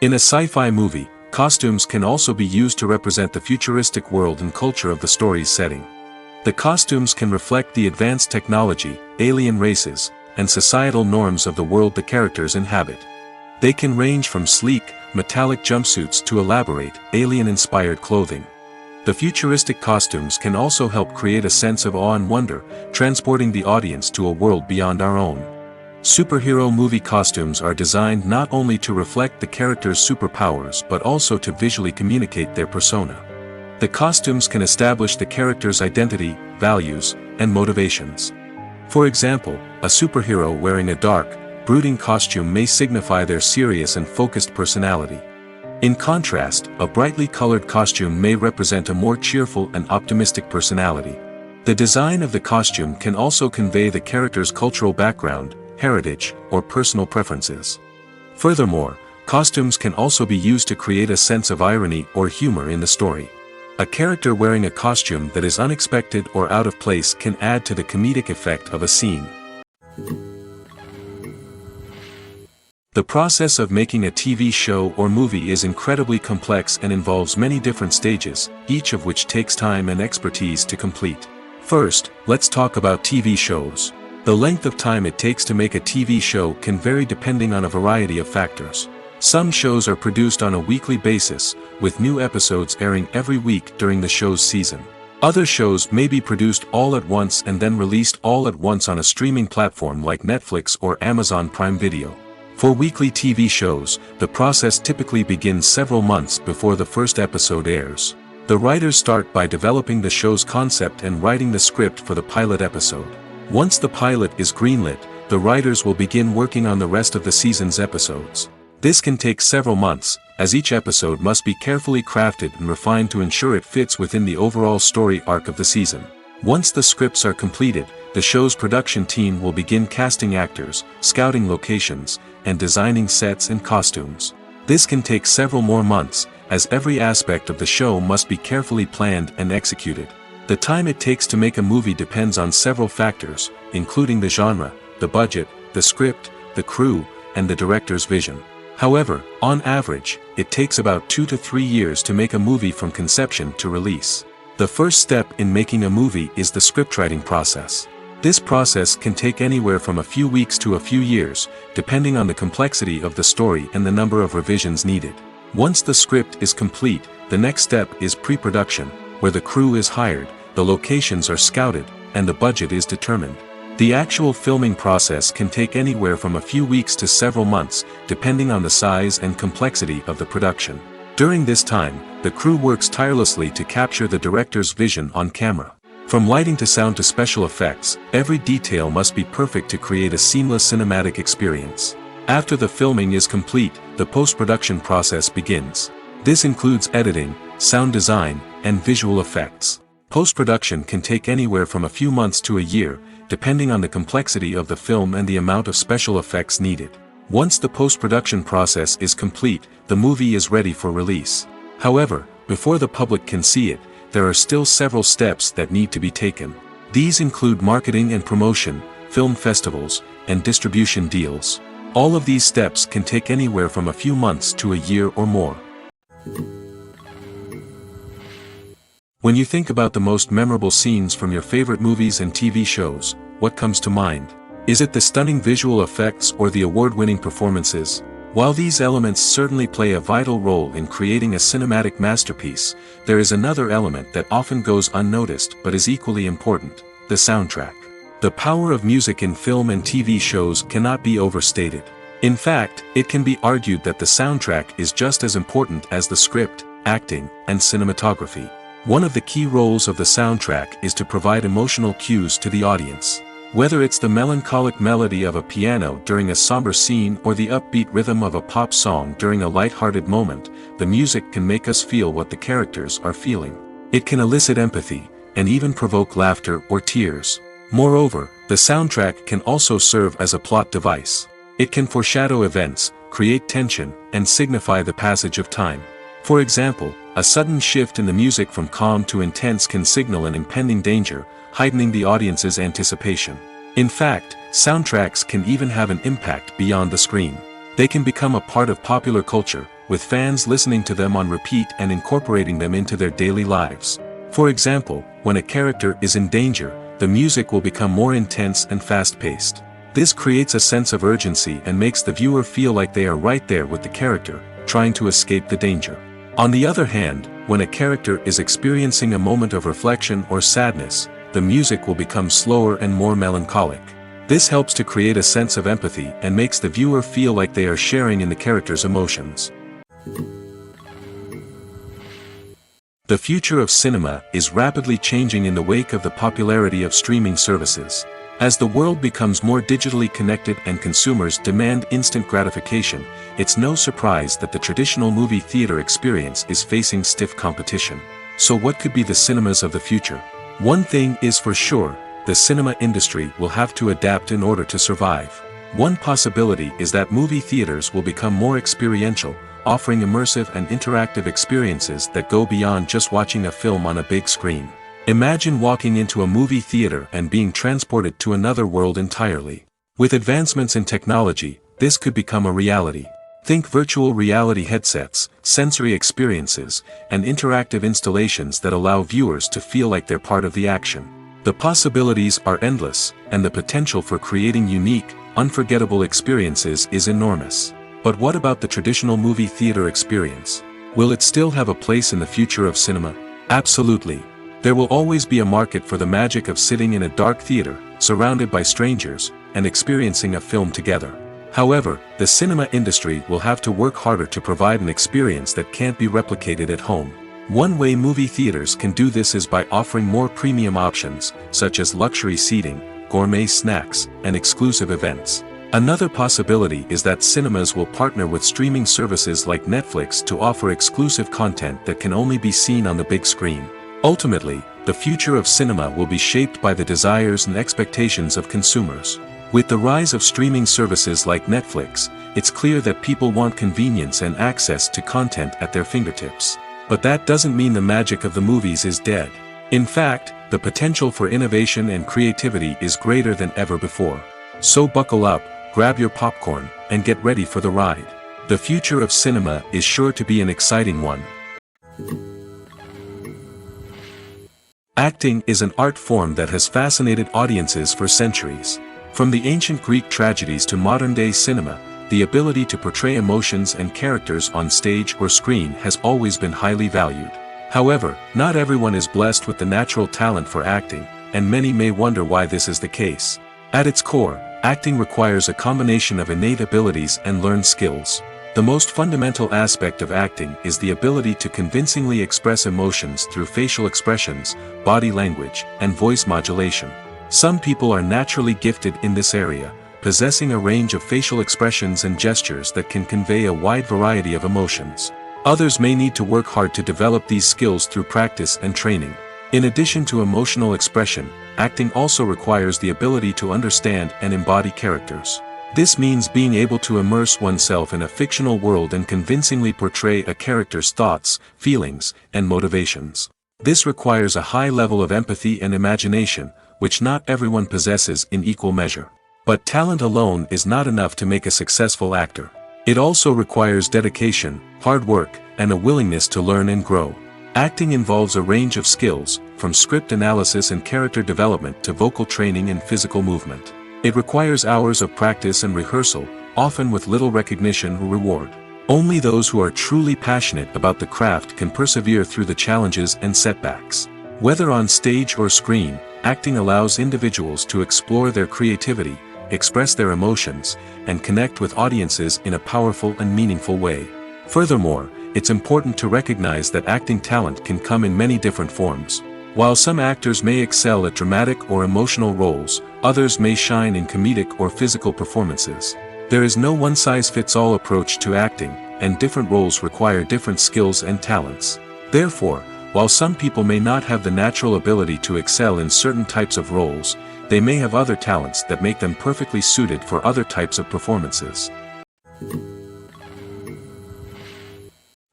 In a sci-fi movie, costumes can also be used to represent the futuristic world and culture of the story's setting. The costumes can reflect the advanced technology, alien races, and societal norms of the world the characters inhabit. They can range from sleek, metallic jumpsuits to elaborate, alien-inspired clothing. The futuristic costumes can also help create a sense of awe and wonder, transporting the audience to a world beyond our own. Superhero movie costumes are designed not only to reflect the character's superpowers but also to visually communicate their persona. The costumes can establish the character's identity, values, and motivations. For example, a superhero wearing a dark, brooding costume may signify their serious and focused personality. In contrast, a brightly colored costume may represent a more cheerful and optimistic personality. The design of the costume can also convey the character's cultural background, heritage, or personal preferences. Furthermore, costumes can also be used to create a sense of irony or humor in the story. A character wearing a costume that is unexpected or out of place can add to the comedic effect of a scene. The process of making a TV show or movie is incredibly complex and involves many different stages, each of which takes time and expertise to complete. First, let's talk about TV shows. The length of time it takes to make a TV show can vary depending on a variety of factors. Some shows are produced on a weekly basis, with new episodes airing every week during the show's season. Other shows may be produced all at once and then released all at once on a streaming platform like Netflix or Amazon Prime Video. For weekly TV shows, the process typically begins several months before the first episode airs. The writers start by developing the show's concept and writing the script for the pilot episode. Once the pilot is greenlit, the writers will begin working on the rest of the season's episodes. This can take several months, as each episode must be carefully crafted and refined to ensure it fits within the overall story arc of the season. Once the scripts are completed, the show's production team will begin casting actors, scouting locations, and designing sets and costumes. This can take several more months, as every aspect of the show must be carefully planned and executed. The time it takes to make a movie depends on several factors, including the genre, the budget, the script, the crew, and the director's vision. However, on average, it takes about 2 to 3 years to make a movie from conception to release. The first step in making a movie is the scriptwriting process. This process can take anywhere from a few weeks to a few years, depending on the complexity of the story and the number of revisions needed. Once the script is complete, the next step is pre-production, where the crew is hired, the locations are scouted, and the budget is determined. The actual filming process can take anywhere from a few weeks to several months, depending on the size and complexity of the production. During this time, the crew works tirelessly to capture the director's vision on camera. From lighting to sound to special effects, every detail must be perfect to create a seamless cinematic experience. After the filming is complete, the post-production process begins. This includes editing, sound design, and visual effects. Post-production can take anywhere from a few months to a year, depending on the complexity of the film and the amount of special effects needed. Once the post-production process is complete, the movie is ready for release. However, before the public can see it, there are still several steps that need to be taken. These include marketing and promotion, film festivals, and distribution deals. All of these steps can take anywhere from a few months to a year or more. When you think about the most memorable scenes from your favorite movies and TV shows, what comes to mind? Is it the stunning visual effects or the award-winning performances? While these elements certainly play a vital role in creating a cinematic masterpiece, there is another element that often goes unnoticed but is equally important: the soundtrack. The power of music in film and TV shows cannot be overstated. In fact, it can be argued that the soundtrack is just as important as the script, acting, and cinematography. One of the key roles of the soundtrack is to provide emotional cues to the audience. Whether it's the melancholic melody of a piano during a somber scene or the upbeat rhythm of a pop song during a light-hearted moment, the music can make us feel what the characters are feeling. It can elicit empathy, and even provoke laughter or tears. Moreover, the soundtrack can also serve as a plot device. It can foreshadow events, create tension, and signify the passage of time. For example, a sudden shift in the music from calm to intense can signal an impending danger, heightening the audience's anticipation. In fact, soundtracks can even have an impact beyond the screen. They can become a part of popular culture, with fans listening to them on repeat and incorporating them into their daily lives. For example, when a character is in danger, the music will become more intense and fast-paced. This creates a sense of urgency and makes the viewer feel like they are right there with the character, trying to escape the danger. On the other hand, when a character is experiencing a moment of reflection or sadness, the music will become slower and more melancholic. This helps to create a sense of empathy and makes the viewer feel like they are sharing in the character's emotions. The future of cinema is rapidly changing in the wake of the popularity of streaming services. As the world becomes more digitally connected and consumers demand instant gratification, it's no surprise that the traditional movie theater experience is facing stiff competition. So what could be the cinemas of the future? One thing is for sure, the cinema industry will have to adapt in order to survive. One possibility is that movie theaters will become more experiential, offering immersive and interactive experiences that go beyond just watching a film on a big screen. Imagine walking into a movie theater and being transported to another world entirely. With advancements in technology, this could become a reality. Think virtual reality headsets, sensory experiences, and interactive installations that allow viewers to feel like they're part of the action. The possibilities are endless, and the potential for creating unique, unforgettable experiences is enormous. But what about the traditional movie theater experience? Will it still have a place in the future of cinema? Absolutely. There will always be a market for the magic of sitting in a dark theater, surrounded by strangers, and experiencing a film together. However, the cinema industry will have to work harder to provide an experience that can't be replicated at home. One way movie theaters can do this is by offering more premium options, such as luxury seating, gourmet snacks, and exclusive events. Another possibility is that cinemas will partner with streaming services like Netflix to offer exclusive content that can only be seen on the big screen. Ultimately, the future of cinema will be shaped by the desires and expectations of consumers. With the rise of streaming services like Netflix, it's clear that people want convenience and access to content at their fingertips. But that doesn't mean the magic of the movies is dead. In fact, the potential for innovation and creativity is greater than ever before. So buckle up, grab your popcorn, and get ready for the ride. The future of cinema is sure to be an exciting one. Acting is an art form that has fascinated audiences for centuries. From the ancient Greek tragedies to modern-day cinema, the ability to portray emotions and characters on stage or screen has always been highly valued. However, not everyone is blessed with the natural talent for acting, and many may wonder why this is the case. At its core, acting requires a combination of innate abilities and learned skills. The most fundamental aspect of acting is the ability to convincingly express emotions through facial expressions, body language, and voice modulation. Some people are naturally gifted in this area, possessing a range of facial expressions and gestures that can convey a wide variety of emotions. Others may need to work hard to develop these skills through practice and training. In addition to emotional expression, acting also requires the ability to understand and embody characters. This means being able to immerse oneself in a fictional world and convincingly portray a character's thoughts, feelings, and motivations. This requires a high level of empathy and imagination, which not everyone possesses in equal measure. But talent alone is not enough to make a successful actor. It also requires dedication, hard work, and a willingness to learn and grow. Acting involves a range of skills, from script analysis and character development to vocal training and physical movement. It requires hours of practice and rehearsal, often with little recognition or reward. Only those who are truly passionate about the craft can persevere through the challenges and setbacks. Whether on stage or screen, acting allows individuals to explore their creativity, express their emotions, and connect with audiences in a powerful and meaningful way. Furthermore, it's important to recognize that acting talent can come in many different forms. While some actors may excel at dramatic or emotional roles, others may shine in comedic or physical performances. There is no one-size-fits-all approach to acting, and different roles require different skills and talents. Therefore, while some people may not have the natural ability to excel in certain types of roles, they may have other talents that make them perfectly suited for other types of performances.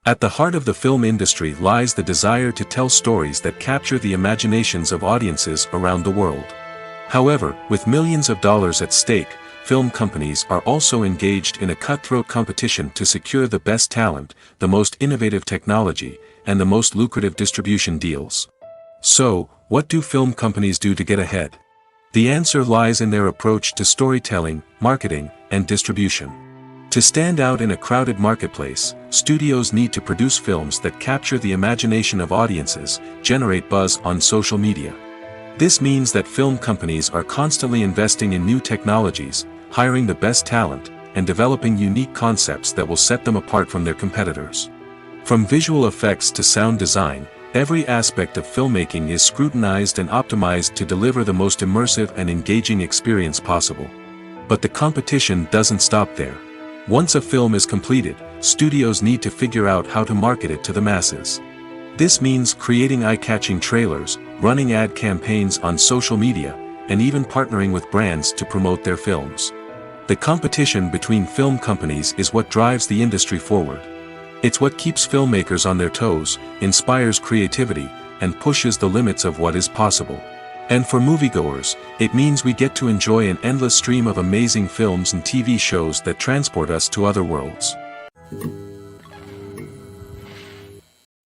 At the heart of the film industry lies the desire to tell stories that capture the imaginations of audiences around the world. However, with millions of dollars at stake, film companies are also engaged in a cutthroat competition to secure the best talent, the most innovative technology, and the most lucrative distribution deals. So, what do film companies do to get ahead? The answer lies in their approach to storytelling, marketing, and distribution. To stand out in a crowded marketplace, studios need to produce films that capture the imagination of audiences, generate buzz on social media. This means that film companies are constantly investing in new technologies, hiring the best talent, and developing unique concepts that will set them apart from their competitors. From visual effects to sound design, every aspect of filmmaking is scrutinized and optimized to deliver the most immersive and engaging experience possible. But the competition doesn't stop there. Once a film is completed, studios need to figure out how to market it to the masses. This means creating eye-catching trailers, running ad campaigns on social media, and even partnering with brands to promote their films. The competition between film companies is what drives the industry forward. It's what keeps filmmakers on their toes, inspires creativity, and pushes the limits of what is possible. And for moviegoers, it means we get to enjoy an endless stream of amazing films and TV shows that transport us to other worlds.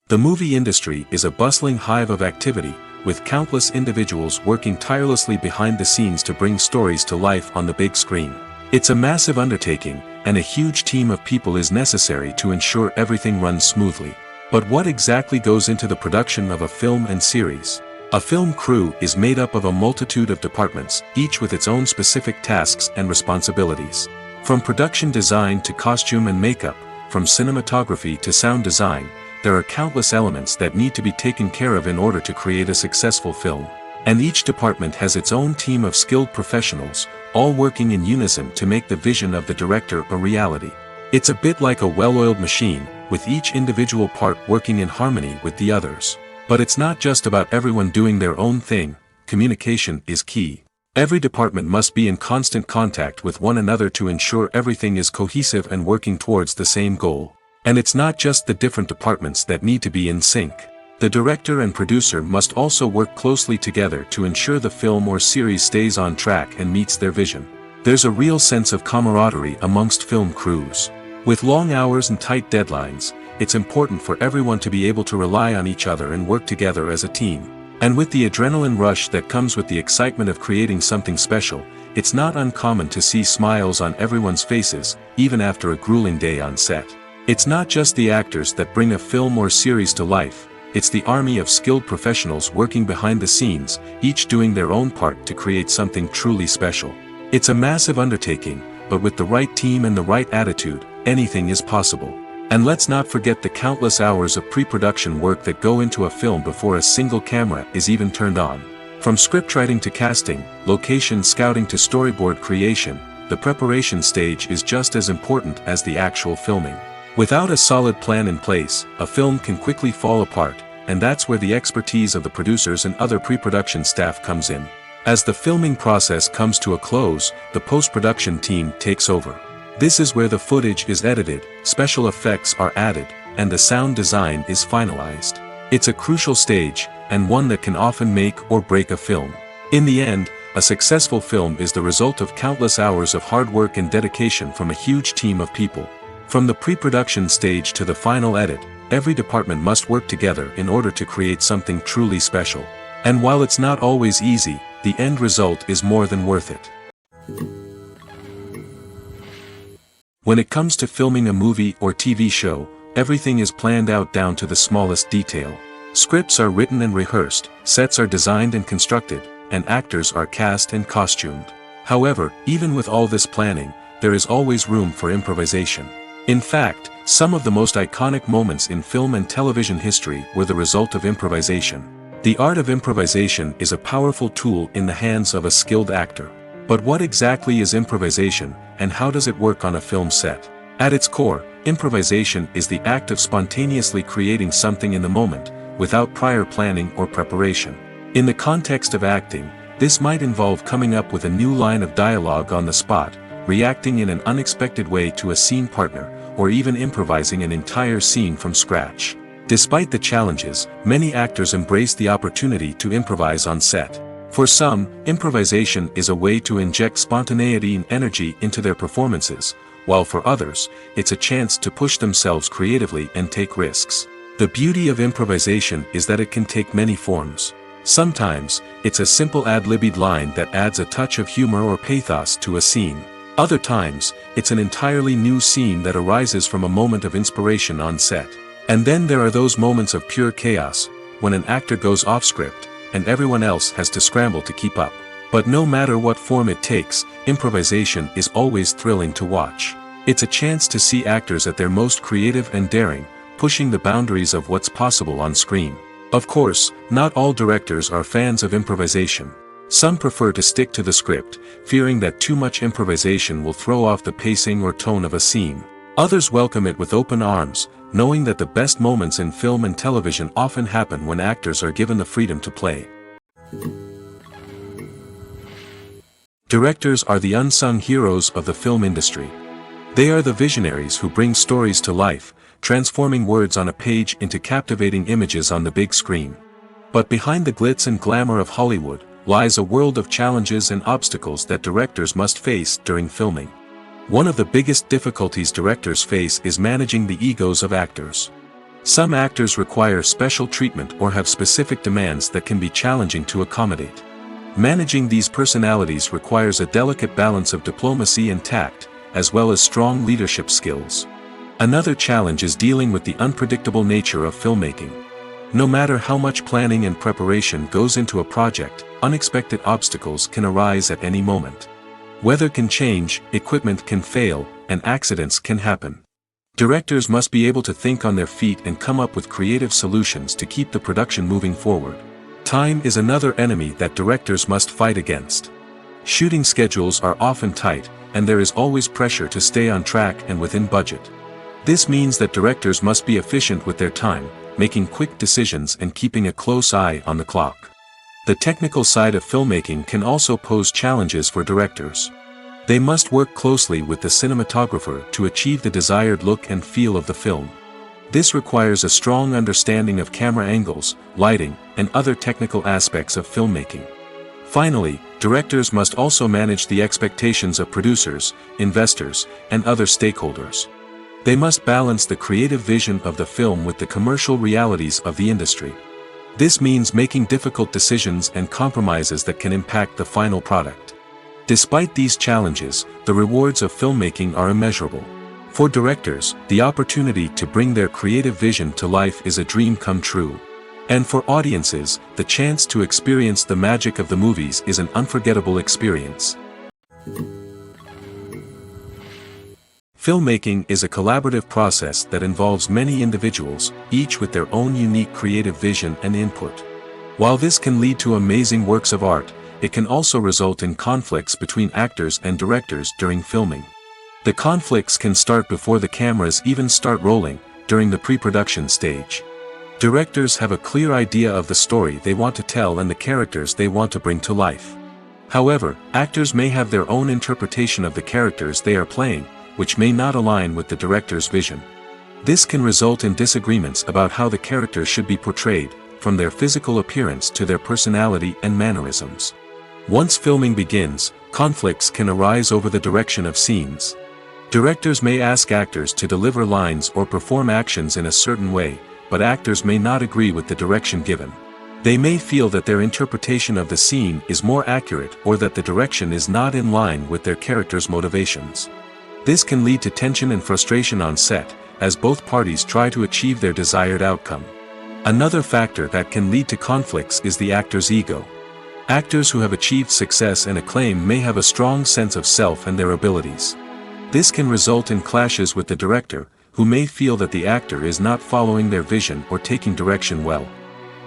The movie industry is a bustling hive of activity, with countless individuals working tirelessly behind the scenes to bring stories to life on the big screen. It's a massive undertaking, and a huge team of people is necessary to ensure everything runs smoothly. But what exactly goes into the production of a film and series? A film crew is made up of a multitude of departments, each with its own specific tasks and responsibilities. From production design to costume and makeup, from cinematography to sound design, there are countless elements that need to be taken care of in order to create a successful film. And each department has its own team of skilled professionals, all working in unison to make the vision of the director a reality. It's a bit like a well-oiled machine, with each individual part working in harmony with the others. But it's not just about everyone doing their own thing. Communication is key. Every department must be in constant contact with one another to ensure everything is cohesive and working towards the same goal. And it's not just the different departments that need to be in sync. The director and producer must also work closely together to ensure the film or series stays on track and meets their vision. There's a real sense of camaraderie amongst film crews. With long hours and tight deadlines, it's important for everyone to be able to rely on each other and work together as a team. And with the adrenaline rush that comes with the excitement of creating something special, it's not uncommon to see smiles on everyone's faces, even after a grueling day on set. It's not just the actors that bring a film or series to life. It's the army of skilled professionals working behind the scenes, each doing their own part to create something truly special. It's a massive undertaking, but with the right team and the right attitude, anything is possible. And let's not forget the countless hours of pre-production work that go into a film before a single camera is even turned on. From scriptwriting to casting, location scouting to storyboard creation, the preparation stage is just as important as the actual filming. Without a solid plan in place, a film can quickly fall apart, and that's where the expertise of the producers and other pre-production staff comes in. As the filming process comes to a close, the post-production team takes over. This is where the footage is edited, special effects are added, and the sound design is finalized. It's a crucial stage, and one that can often make or break a film. In the end, a successful film is the result of countless hours of hard work and dedication from a huge team of people. From the pre-production stage to the final edit, every department must work together in order to create something truly special. And while it's not always easy, the end result is more than worth it. When it comes to filming a movie or TV show, everything is planned out down to the smallest detail. Scripts are written and rehearsed, sets are designed and constructed, and actors are cast and costumed. However, even with all this planning, there is always room for improvisation. In fact, some of the most iconic moments in film and television history were the result of improvisation. The art of improvisation is a powerful tool in the hands of a skilled actor. But what exactly is improvisation, and how does it work on a film set? At its core, improvisation is the act of spontaneously creating something in the moment, without prior planning or preparation. In the context of acting, this might involve coming up with a new line of dialogue on the spot, reacting in an unexpected way to a scene partner, or even improvising an entire scene from scratch. Despite the challenges, many actors embrace the opportunity to improvise on set. For some, improvisation is a way to inject spontaneity and energy into their performances, while for others, it's a chance to push themselves creatively and take risks. The beauty of improvisation is that it can take many forms. Sometimes, it's a simple ad-libbed line that adds a touch of humor or pathos to a scene. Other times, it's an entirely new scene that arises from a moment of inspiration on set. And then there are those moments of pure chaos, when an actor goes off script, and everyone else has to scramble to keep up. But no matter what form it takes, improvisation is always thrilling to watch. It's a chance to see actors at their most creative and daring, pushing the boundaries of what's possible on screen. Of course, not all directors are fans of improvisation. Some prefer to stick to the script, fearing that too much improvisation will throw off the pacing or tone of a scene. Others welcome it with open arms, knowing that the best moments in film and television often happen when actors are given the freedom to play. Directors are the unsung heroes of the film industry. They are the visionaries who bring stories to life, transforming words on a page into captivating images on the big screen. But behind the glitz and glamour of Hollywood, lies a world of challenges and obstacles that directors must face during filming. One of the biggest difficulties directors face is managing the egos of actors. Some actors require special treatment or have specific demands that can be challenging to accommodate. Managing these personalities requires a delicate balance of diplomacy and tact, as well as strong leadership skills. Another challenge is dealing with the unpredictable nature of filmmaking. No matter how much planning and preparation goes into a project, unexpected obstacles can arise at any moment. Weather can change, equipment can fail, and accidents can happen. Directors must be able to think on their feet and come up with creative solutions to keep the production moving forward. Time is another enemy that directors must fight against. Shooting schedules are often tight, and there is always pressure to stay on track and within budget. This means that directors must be efficient with their time, making quick decisions and keeping a close eye on the clock. The technical side of filmmaking can also pose challenges for directors. They must work closely with the cinematographer to achieve the desired look and feel of the film. This requires a strong understanding of camera angles, lighting, and other technical aspects of filmmaking. Finally, directors must also manage the expectations of producers, investors, and other stakeholders. They must balance the creative vision of the film with the commercial realities of the industry. This means making difficult decisions and compromises that can impact the final product. Despite these challenges, the rewards of filmmaking are immeasurable. For directors, the opportunity to bring their creative vision to life is a dream come true. And for audiences, the chance to experience the magic of the movies is an unforgettable experience. Filmmaking is a collaborative process that involves many individuals, each with their own unique creative vision and input. While this can lead to amazing works of art, it can also result in conflicts between actors and directors during filming. The conflicts can start before the cameras even start rolling, during the pre-production stage. Directors have a clear idea of the story they want to tell and the characters they want to bring to life. However, actors may have their own interpretation of the characters they are playing, which may not align with the director's vision. This can result in disagreements about how the characters should be portrayed, from their physical appearance to their personality and mannerisms. Once filming begins, conflicts can arise over the direction of scenes. Directors may ask actors to deliver lines or perform actions in a certain way, but actors may not agree with the direction given. They may feel that their interpretation of the scene is more accurate or that the direction is not in line with their character's motivations. This can lead to tension and frustration on set, as both parties try to achieve their desired outcome. Another factor that can lead to conflicts is the actor's ego. Actors who have achieved success and acclaim may have a strong sense of self and their abilities. This can result in clashes with the director, who may feel that the actor is not following their vision or taking direction well.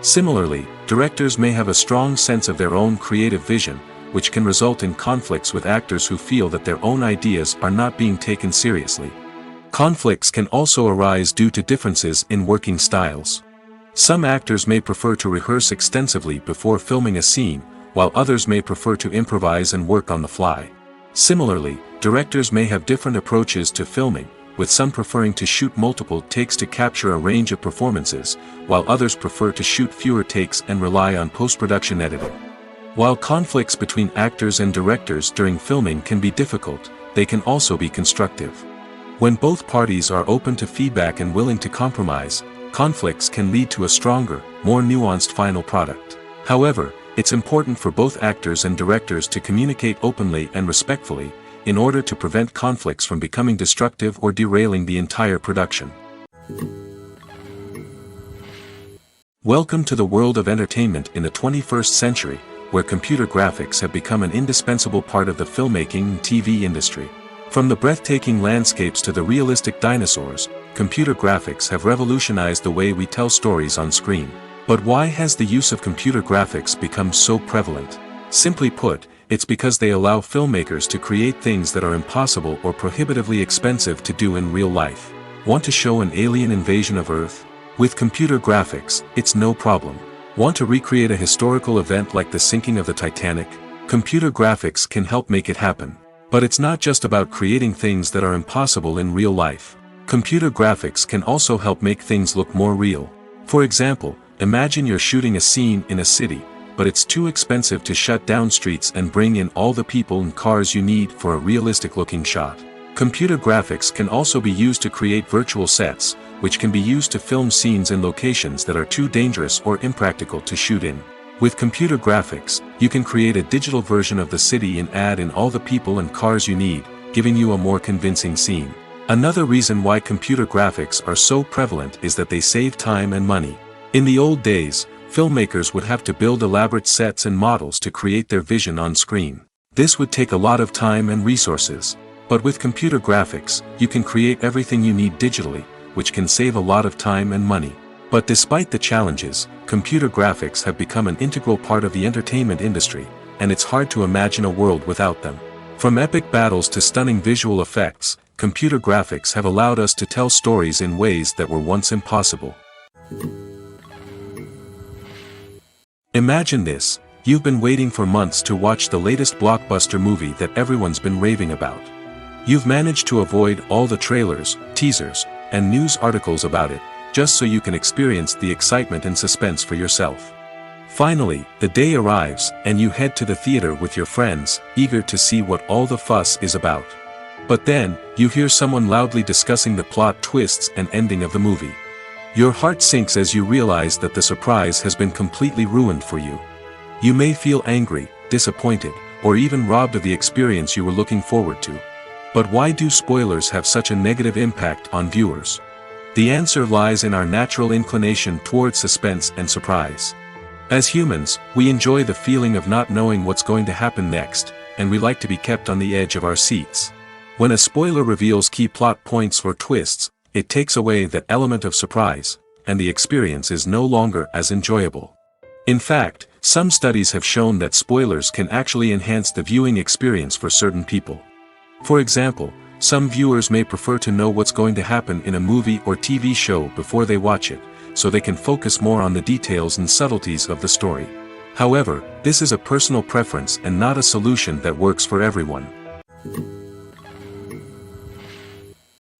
Similarly, directors may have a strong sense of their own creative vision, which can result in conflicts with actors who feel that their own ideas are not being taken seriously. Conflicts can also arise due to differences in working styles. Some actors may prefer to rehearse extensively before filming a scene, while others may prefer to improvise and work on the fly. Similarly, directors may have different approaches to filming, with some preferring to shoot multiple takes to capture a range of performances, while others prefer to shoot fewer takes and rely on post-production editing. While conflicts between actors and directors during filming can be difficult, they can also be constructive. When both parties are open to feedback and willing to compromise, conflicts can lead to a stronger, more nuanced final product. However, it's important for both actors and directors to communicate openly and respectfully, in order to prevent conflicts from becoming destructive or derailing the entire production. Welcome to the world of entertainment in the 21st century, where computer graphics have become an indispensable part of the filmmaking and TV industry. From the breathtaking landscapes to the realistic dinosaurs, computer graphics have revolutionized the way we tell stories on screen. But why has the use of computer graphics become so prevalent? Simply put, it's because they allow filmmakers to create things that are impossible or prohibitively expensive to do in real life. Want to show an alien invasion of Earth? With computer graphics, it's no problem. Want to recreate a historical event like the sinking of the Titanic? Computer graphics can help make it happen. But it's not just about creating things that are impossible in real life. Computer graphics can also help make things look more real. For example, imagine you're shooting a scene in a city, but it's too expensive to shut down streets and bring in all the people and cars you need for a realistic-looking shot. Computer graphics can also be used to create virtual sets, which can be used to film scenes in locations that are too dangerous or impractical to shoot in. With computer graphics, you can create a digital version of the city and add in all the people and cars you need, giving you a more convincing scene. Another reason why computer graphics are so prevalent is that they save time and money. In the old days, filmmakers would have to build elaborate sets and models to create their vision on screen. This would take a lot of time and resources. But with computer graphics, you can create everything you need digitally, which can save a lot of time and money. But despite the challenges, computer graphics have become an integral part of the entertainment industry, and it's hard to imagine a world without them. From epic battles to stunning visual effects, computer graphics have allowed us to tell stories in ways that were once impossible. Imagine this: you've been waiting for months to watch the latest blockbuster movie that everyone's been raving about. You've managed to avoid all the trailers, teasers, and news articles about it, just so you can experience the excitement and suspense for yourself. Finally, the day arrives, and you head to the theater with your friends, eager to see what all the fuss is about. But then, you hear someone loudly discussing the plot twists and ending of the movie. Your heart sinks as you realize that the surprise has been completely ruined for you. You may feel angry, disappointed, or even robbed of the experience you were looking forward to. But why do spoilers have such a negative impact on viewers? The answer lies in our natural inclination towards suspense and surprise. As humans, we enjoy the feeling of not knowing what's going to happen next, and we like to be kept on the edge of our seats. When a spoiler reveals key plot points or twists, it takes away that element of surprise, and the experience is no longer as enjoyable. In fact, some studies have shown that spoilers can actually enhance the viewing experience for certain people. For example, some viewers may prefer to know what's going to happen in a movie or TV show before they watch it, so they can focus more on the details and subtleties of the story. However, this is a personal preference and not a solution that works for everyone.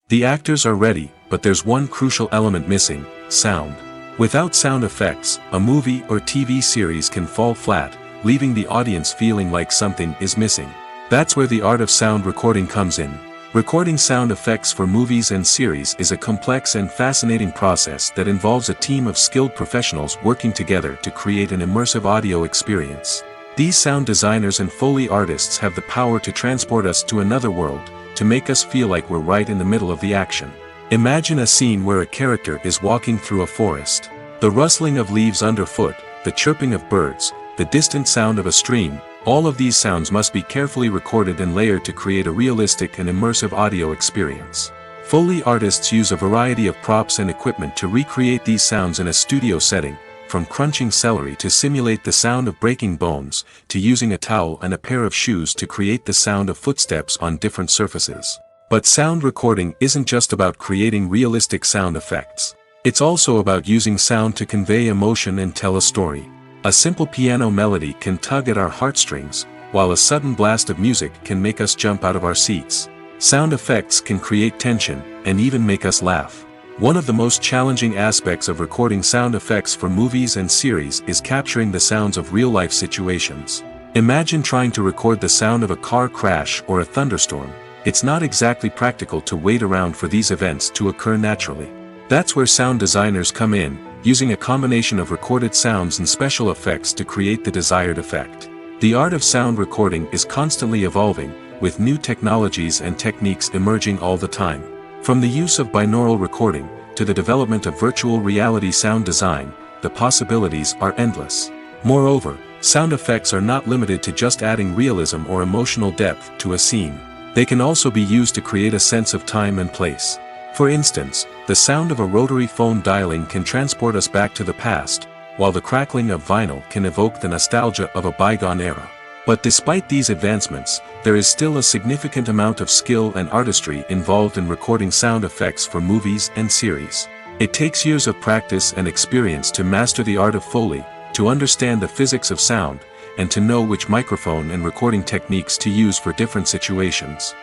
The actors are ready, but there's one crucial element missing: sound. Without sound effects, a movie or TV series can fall flat, leaving the audience feeling like something is missing. That's where the art of sound recording comes in. Recording sound effects for movies and series is a complex and fascinating process that involves a team of skilled professionals working together to create an immersive audio experience. These sound designers and Foley artists have the power to transport us to another world, to make us feel like we're right in the middle of the action. Imagine a scene where a character is walking through a forest. The rustling of leaves underfoot, the chirping of birds, the distant sound of a stream, all of these sounds must be carefully recorded and layered to create a realistic and immersive audio experience. Foley artists use a variety of props and equipment to recreate these sounds in a studio setting, from crunching celery to simulate the sound of breaking bones, to using a towel and a pair of shoes to create the sound of footsteps on different surfaces. But sound recording isn't just about creating realistic sound effects. It's also about using sound to convey emotion and tell a story. A simple piano melody can tug at our heartstrings, while a sudden blast of music can make us jump out of our seats. Sound effects can create tension, and even make us laugh. One of the most challenging aspects of recording sound effects for movies and series is capturing the sounds of real-life situations. Imagine trying to record the sound of a car crash or a thunderstorm. It's not exactly practical to wait around for these events to occur naturally. That's where sound designers come in, using a combination of recorded sounds and special effects to create the desired effect. The art of sound recording is constantly evolving, with new technologies and techniques emerging all the time. From the use of binaural recording, to the development of virtual reality sound design, the possibilities are endless. Moreover, sound effects are not limited to just adding realism or emotional depth to a scene. They can also be used to create a sense of time and place. For instance, the sound of a rotary phone dialing can transport us back to the past, while the crackling of vinyl can evoke the nostalgia of a bygone era. But despite these advancements, there is still a significant amount of skill and artistry involved in recording sound effects for movies and series. It takes years of practice and experience to master the art of Foley, to understand the physics of sound, and to know which microphone and recording techniques to use for different situations.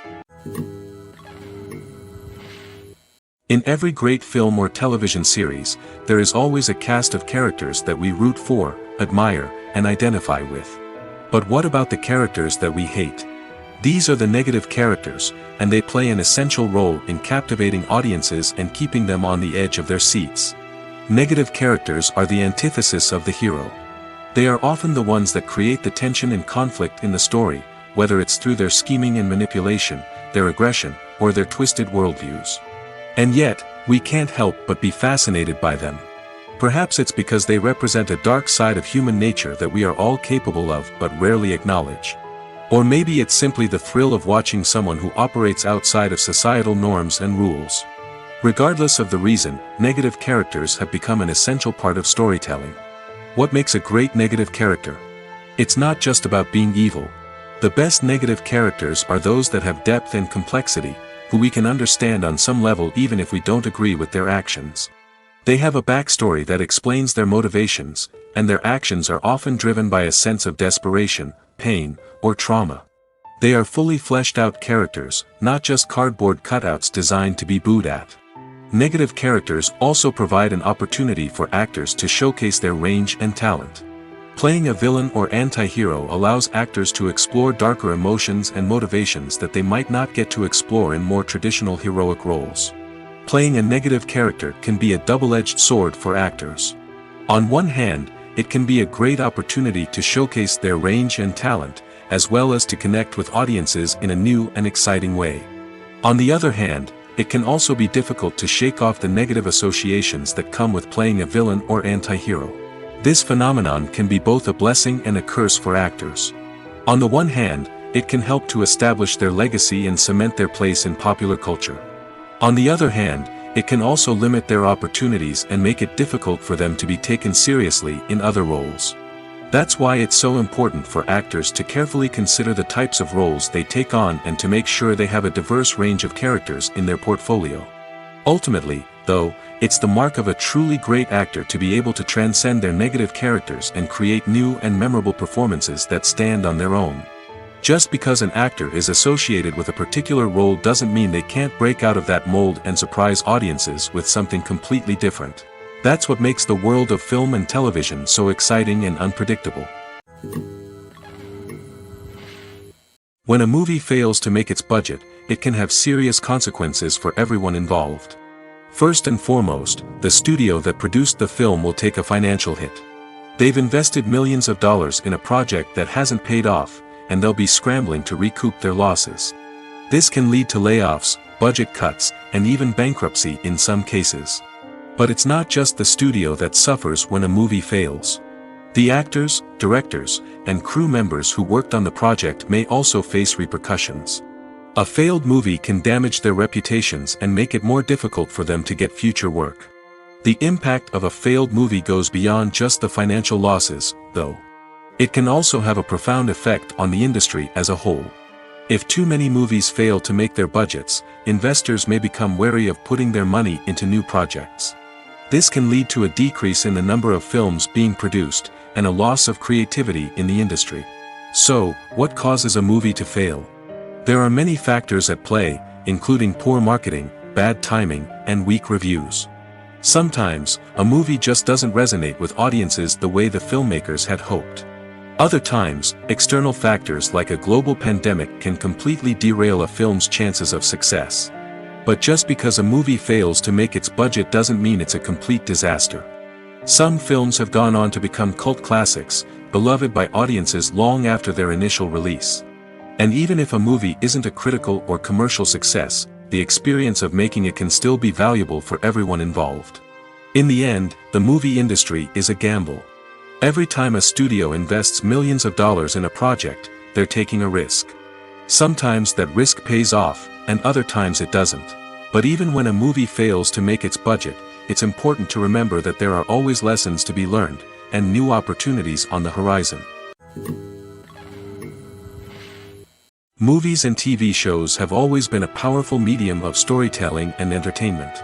In every great film or television series, there is always a cast of characters that we root for, admire, and identify with. But what about the characters that we hate? These are the negative characters, and they play an essential role in captivating audiences and keeping them on the edge of their seats. Negative characters are the antithesis of the hero. They are often the ones that create the tension and conflict in the story, whether it's through their scheming and manipulation, their aggression, or their twisted worldviews. And yet, we can't help but be fascinated by them. Perhaps it's because they represent a dark side of human nature that we are all capable of but rarely acknowledge. Or maybe it's simply the thrill of watching someone who operates outside of societal norms and rules. Regardless of the reason, negative characters have become an essential part of storytelling. What makes a great negative character? It's not just about being evil. The best negative characters are those that have depth and complexity, who we can understand on some level even if we don't agree with their actions. They have a backstory that explains their motivations, and their actions are often driven by a sense of desperation, pain, or trauma. They are fully fleshed out characters, not just cardboard cutouts designed to be booed at. Negative characters also provide an opportunity for actors to showcase their range and talent. Playing a villain or anti-hero allows actors to explore darker emotions and motivations that they might not get to explore in more traditional heroic roles. Playing a negative character can be a double-edged sword for actors. On one hand, it can be a great opportunity to showcase their range and talent, as well as to connect with audiences in a new and exciting way. On the other hand, it can also be difficult to shake off the negative associations that come with playing a villain or anti-hero. This phenomenon can be both a blessing and a curse for actors. On the one hand, it can help to establish their legacy and cement their place in popular culture. On the other hand, it can also limit their opportunities and make it difficult for them to be taken seriously in other roles. That's why it's so important for actors to carefully consider the types of roles they take on and to make sure they have a diverse range of characters in their portfolio. Ultimately, though, it's the mark of a truly great actor to be able to transcend their negative characters and create new and memorable performances that stand on their own. Just because an actor is associated with a particular role doesn't mean they can't break out of that mold and surprise audiences with something completely different. That's what makes the world of film and television so exciting and unpredictable. When a movie fails to make its budget, it can have serious consequences for everyone involved. First and foremost, the studio that produced the film will take a financial hit. They've invested millions of dollars in a project that hasn't paid off, and they'll be scrambling to recoup their losses. This can lead to layoffs, budget cuts, and even bankruptcy in some cases. But it's not just the studio that suffers when a movie fails. The actors, directors, and crew members who worked on the project may also face repercussions. A failed movie can damage their reputations and make it more difficult for them to get future work. The impact of a failed movie goes beyond just the financial losses, though. It can also have a profound effect on the industry as a whole. If too many movies fail to make their budgets, investors may become wary of putting their money into new projects. This can lead to a decrease in the number of films being produced, and a loss of creativity in the industry. So, what causes a movie to fail? There are many factors at play, including poor marketing, bad timing, and weak reviews. Sometimes, a movie just doesn't resonate with audiences the way the filmmakers had hoped. Other times, external factors like a global pandemic can completely derail a film's chances of success. But just because a movie fails to make its budget doesn't mean it's a complete disaster. Some films have gone on to become cult classics, beloved by audiences long after their initial release. And even if a movie isn't a critical or commercial success, the experience of making it can still be valuable for everyone involved. In the end, the movie industry is a gamble. Every time a studio invests millions of dollars in a project, they're taking a risk. Sometimes that risk pays off, and other times it doesn't. But even when a movie fails to make its budget, it's important to remember that there are always lessons to be learned, and new opportunities on the horizon. Movies and TV shows have always been a powerful medium of storytelling and entertainment.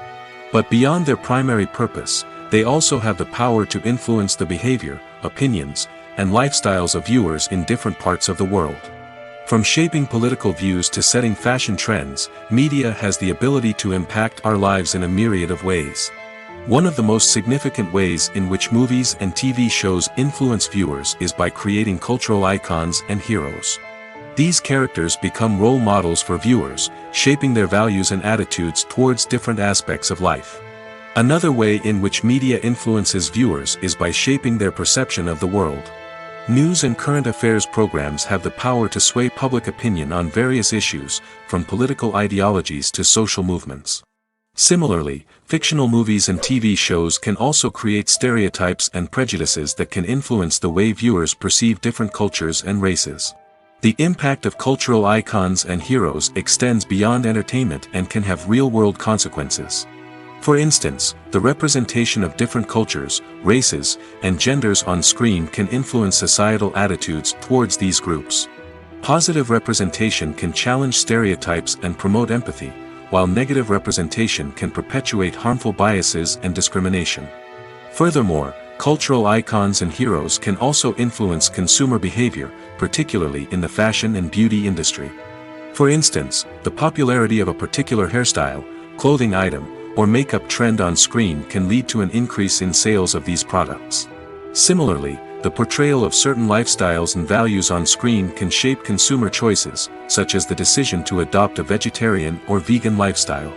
But beyond their primary purpose, they also have the power to influence the behavior, opinions, and lifestyles of viewers in different parts of the world. From shaping political views to setting fashion trends, media has the ability to impact our lives in a myriad of ways. One of the most significant ways in which movies and TV shows influence viewers is by creating cultural icons and heroes. These characters become role models for viewers, shaping their values and attitudes towards different aspects of life. Another way in which media influences viewers is by shaping their perception of the world. News and current affairs programs have the power to sway public opinion on various issues, from political ideologies to social movements. Similarly, fictional movies and TV shows can also create stereotypes and prejudices that can influence the way viewers perceive different cultures and races. The impact of cultural icons and heroes extends beyond entertainment and can have real-world consequences. For instance, the representation of different cultures, races, and genders on screen can influence societal attitudes towards these groups. Positive representation can challenge stereotypes and promote empathy, while negative representation can perpetuate harmful biases and discrimination. Furthermore, cultural icons and heroes can also influence consumer behavior, particularly in the fashion and beauty industry. For instance, the popularity of a particular hairstyle, clothing item, or makeup trend on screen can lead to an increase in sales of these products. Similarly, the portrayal of certain lifestyles and values on screen can shape consumer choices, such as the decision to adopt a vegetarian or vegan lifestyle.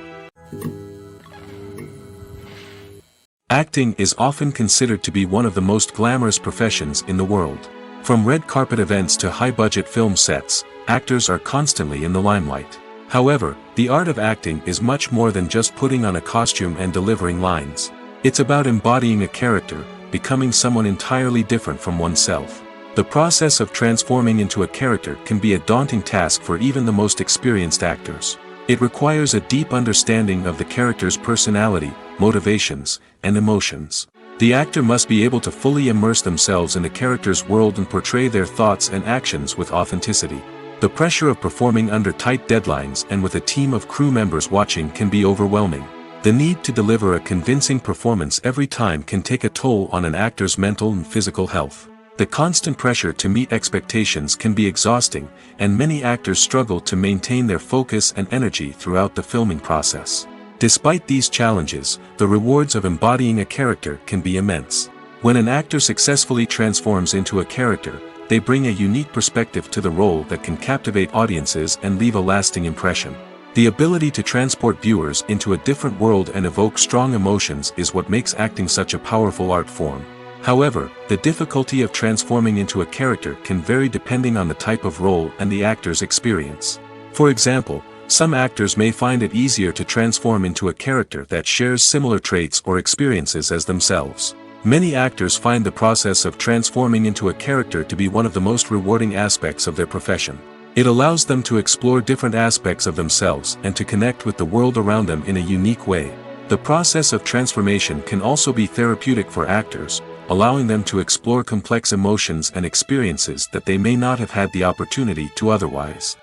Acting is often considered to be one of the most glamorous professions in the world. From red carpet events to high-budget film sets, actors are constantly in the limelight. However, the art of acting is much more than just putting on a costume and delivering lines. It's about embodying a character, becoming someone entirely different from oneself. The process of transforming into a character can be a daunting task for even the most experienced actors. It requires a deep understanding of the character's personality, motivations, and emotions. The actor must be able to fully immerse themselves in the character's world and portray their thoughts and actions with authenticity. The pressure of performing under tight deadlines and with a team of crew members watching can be overwhelming. The need to deliver a convincing performance every time can take a toll on an actor's mental and physical health. The constant pressure to meet expectations can be exhausting, and many actors struggle to maintain their focus and energy throughout the filming process. Despite these challenges, the rewards of embodying a character can be immense. When an actor successfully transforms into a character, they bring a unique perspective to the role that can captivate audiences and leave a lasting impression. The ability to transport viewers into a different world and evoke strong emotions is what makes acting such a powerful art form. However, the difficulty of transforming into a character can vary depending on the type of role and the actor's experience. For example, some actors may find it easier to transform into a character that shares similar traits or experiences as themselves. Many actors find the process of transforming into a character to be one of the most rewarding aspects of their profession. It allows them to explore different aspects of themselves and to connect with the world around them in a unique way. The process of transformation can also be therapeutic for actors, allowing them to explore complex emotions and experiences that they may not have had the opportunity to otherwise.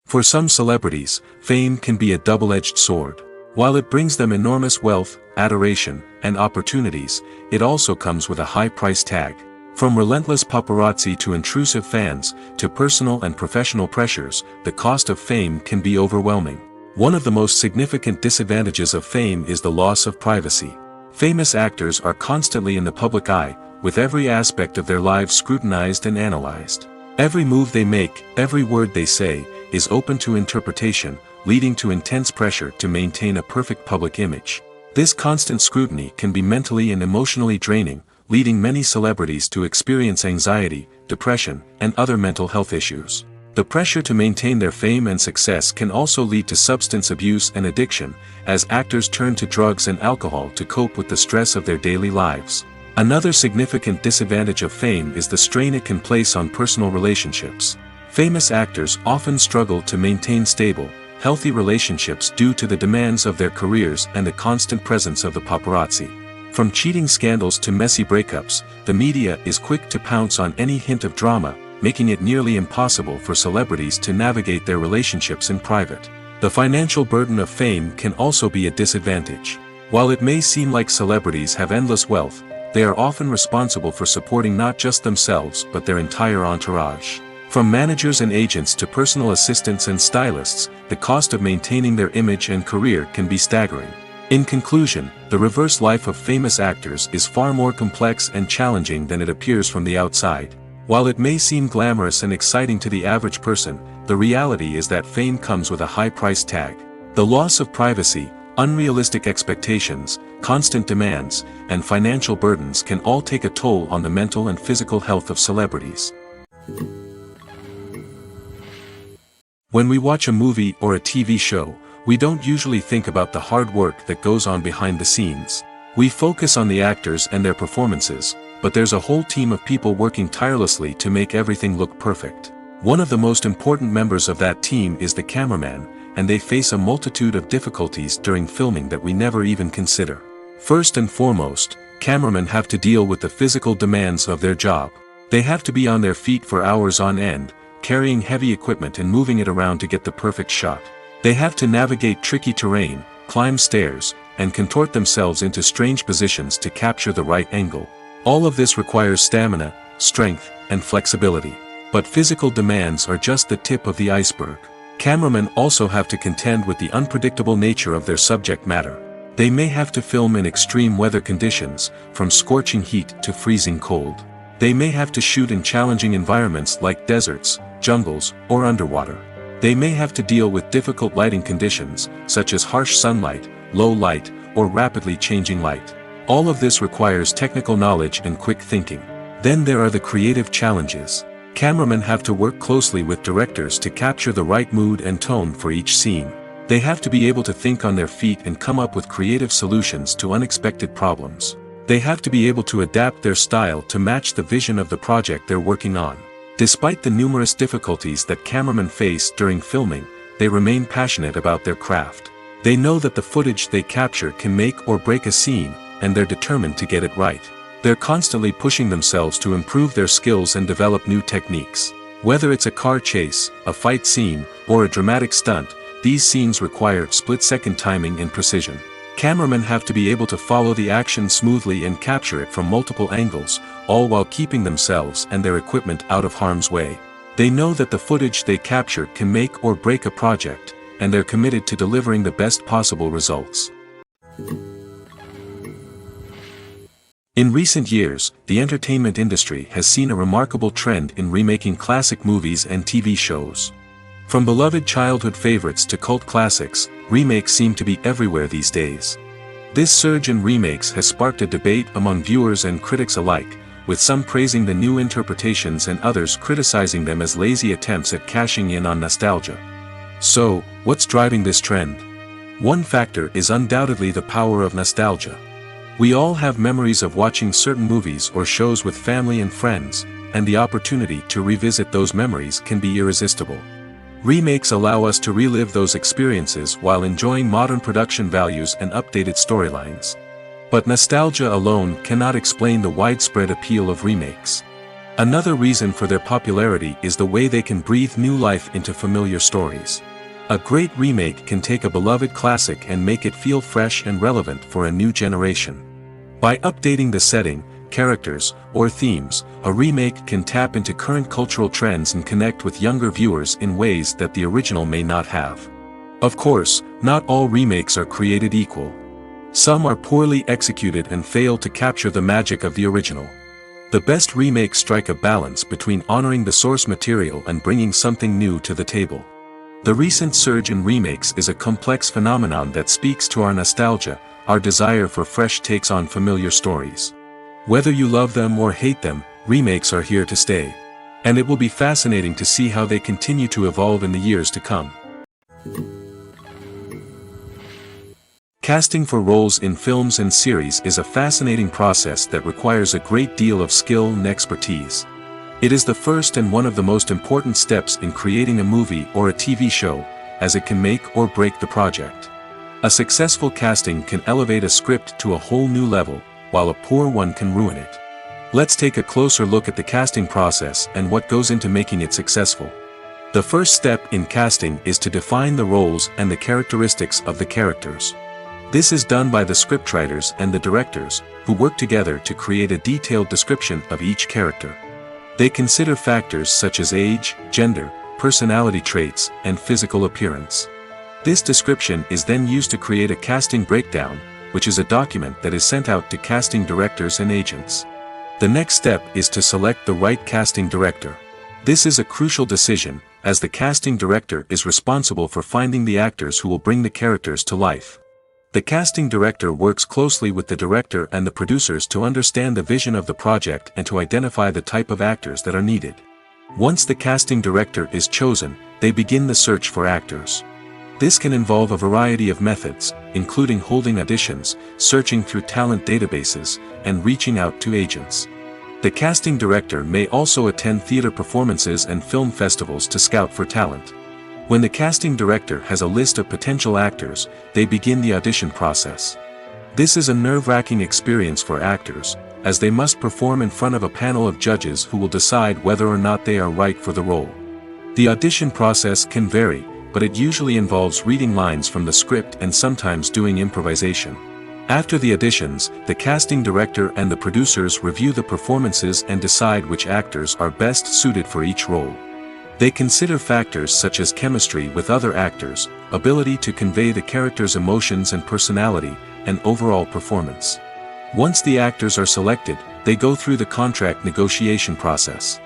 For some celebrities, fame can be a double-edged sword. While it brings them enormous wealth, adoration, and opportunities, it also comes with a high price tag. From relentless paparazzi to intrusive fans, to personal and professional pressures, the cost of fame can be overwhelming. One of the most significant disadvantages of fame is the loss of privacy. Famous actors are constantly in the public eye, with every aspect of their lives scrutinized and analyzed. Every move they make, every word they say, is open to interpretation, leading to intense pressure to maintain a perfect public image. This constant scrutiny can be mentally and emotionally draining, leading many celebrities to experience anxiety, depression, and other mental health issues. The pressure to maintain their fame and success can also lead to substance abuse and addiction, as actors turn to drugs and alcohol to cope with the stress of their daily lives. Another significant disadvantage of fame is the strain it can place on personal relationships. Famous actors often struggle to maintain stable, healthy relationships due to the demands of their careers and the constant presence of the paparazzi. From cheating scandals to messy breakups, the media is quick to pounce on any hint of drama, making it nearly impossible for celebrities to navigate their relationships in private. The financial burden of fame can also be a disadvantage. While it may seem like celebrities have endless wealth, they are often responsible for supporting not just themselves but their entire entourage. From managers and agents to personal assistants and stylists, the cost of maintaining their image and career can be staggering. In conclusion, the reverse life of famous actors is far more complex and challenging than it appears from the outside. While it may seem glamorous and exciting to the average person, the reality is that fame comes with a high price tag. The loss of privacy, unrealistic expectations, constant demands, and financial burdens can all take a toll on the mental and physical health of celebrities. When we watch a movie or a TV show, we don't usually think about the hard work that goes on behind the scenes. We focus on the actors and their performances, but there's a whole team of people working tirelessly to make everything look perfect. One of the most important members of that team is the cameraman, and they face a multitude of difficulties during filming that we never even consider. First and foremost, cameramen have to deal with the physical demands of their job. They have to be on their feet for hours on end, carrying heavy equipment and moving it around to get the perfect shot. They have to navigate tricky terrain, climb stairs, and contort themselves into strange positions to capture the right angle. All of this requires stamina, strength, and flexibility. But physical demands are just the tip of the iceberg. Cameramen also have to contend with the unpredictable nature of their subject matter. They may have to film in extreme weather conditions, from scorching heat to freezing cold. They may have to shoot in challenging environments like deserts, jungles, or underwater. They may have to deal with difficult lighting conditions, such as harsh sunlight, low light, or rapidly changing light. All of this requires technical knowledge and quick thinking. Then there are the creative challenges. Cameramen have to work closely with directors to capture the right mood and tone for each scene. They have to be able to think on their feet and come up with creative solutions to unexpected problems. They have to be able to adapt their style to match the vision of the project they're working on. Despite the numerous difficulties that cameramen face during filming, they remain passionate about their craft. They know that the footage they capture can make or break a scene, and they're determined to get it right. They're constantly pushing themselves to improve their skills and develop new techniques. Whether it's a car chase, a fight scene, or a dramatic stunt, these scenes require split-second timing and precision. Cameramen have to be able to follow the action smoothly and capture it from multiple angles, all while keeping themselves and their equipment out of harm's way. They know that the footage they capture can make or break a project, and they're committed to delivering the best possible results. In recent years, the entertainment industry has seen a remarkable trend in remaking classic movies and TV shows. From beloved childhood favorites to cult classics, remakes seem to be everywhere these days. This surge in remakes has sparked a debate among viewers and critics alike, with some praising the new interpretations and others criticizing them as lazy attempts at cashing in on nostalgia. So, what's driving this trend? One factor is undoubtedly the power of nostalgia. We all have memories of watching certain movies or shows with family and friends, and the opportunity to revisit those memories can be irresistible. Remakes allow us to relive those experiences while enjoying modern production values and updated storylines. But nostalgia alone cannot explain the widespread appeal of remakes. Another reason for their popularity is the way they can breathe new life into familiar stories. A great remake can take a beloved classic and make it feel fresh and relevant for a new generation. By updating the setting, characters, or themes, a remake can tap into current cultural trends and connect with younger viewers in ways that the original may not have. Of course, not all remakes are created equal. Some are poorly executed and fail to capture the magic of the original. The best remakes strike a balance between honoring the source material and bringing something new to the table. The recent surge in remakes is a complex phenomenon that speaks to our nostalgia, our desire for fresh takes on familiar stories. Whether you love them or hate them, remakes are here to stay. And it will be fascinating to see how they continue to evolve in the years to come. Casting for roles in films and series is a fascinating process that requires a great deal of skill and expertise. It is the first and one of the most important steps in creating a movie or a TV show, as it can make or break the project. A successful casting can elevate a script to a whole new level, while a poor one can ruin it. Let's take a closer look at the casting process and what goes into making it successful. The first step in casting is to define the roles and the characteristics of the characters. This is done by the scriptwriters and the directors, who work together to create a detailed description of each character. They consider factors such as age, gender, personality traits, and physical appearance. This description is then used to create a casting breakdown, which is a document that is sent out to casting directors and agents. The next step is to select the right casting director. This is a crucial decision, as the casting director is responsible for finding the actors who will bring the characters to life. The casting director works closely with the director and the producers to understand the vision of the project and to identify the type of actors that are needed. Once the casting director is chosen, they begin the search for actors. This can involve a variety of methods, including holding auditions, searching through talent databases, and reaching out to agents. The casting director may also attend theater performances and film festivals to scout for talent. When the casting director has a list of potential actors, they begin the audition process. This is a nerve-wracking experience for actors, as they must perform in front of a panel of judges who will decide whether or not they are right for the role. The audition process can vary, but it usually involves reading lines from the script and sometimes doing improvisation. After the auditions, the casting director and the producers review the performances and decide which actors are best suited for each role. They consider factors such as chemistry with other actors, ability to convey the character's emotions and personality, and overall performance. Once the actors are selected, they go through the contract negotiation process.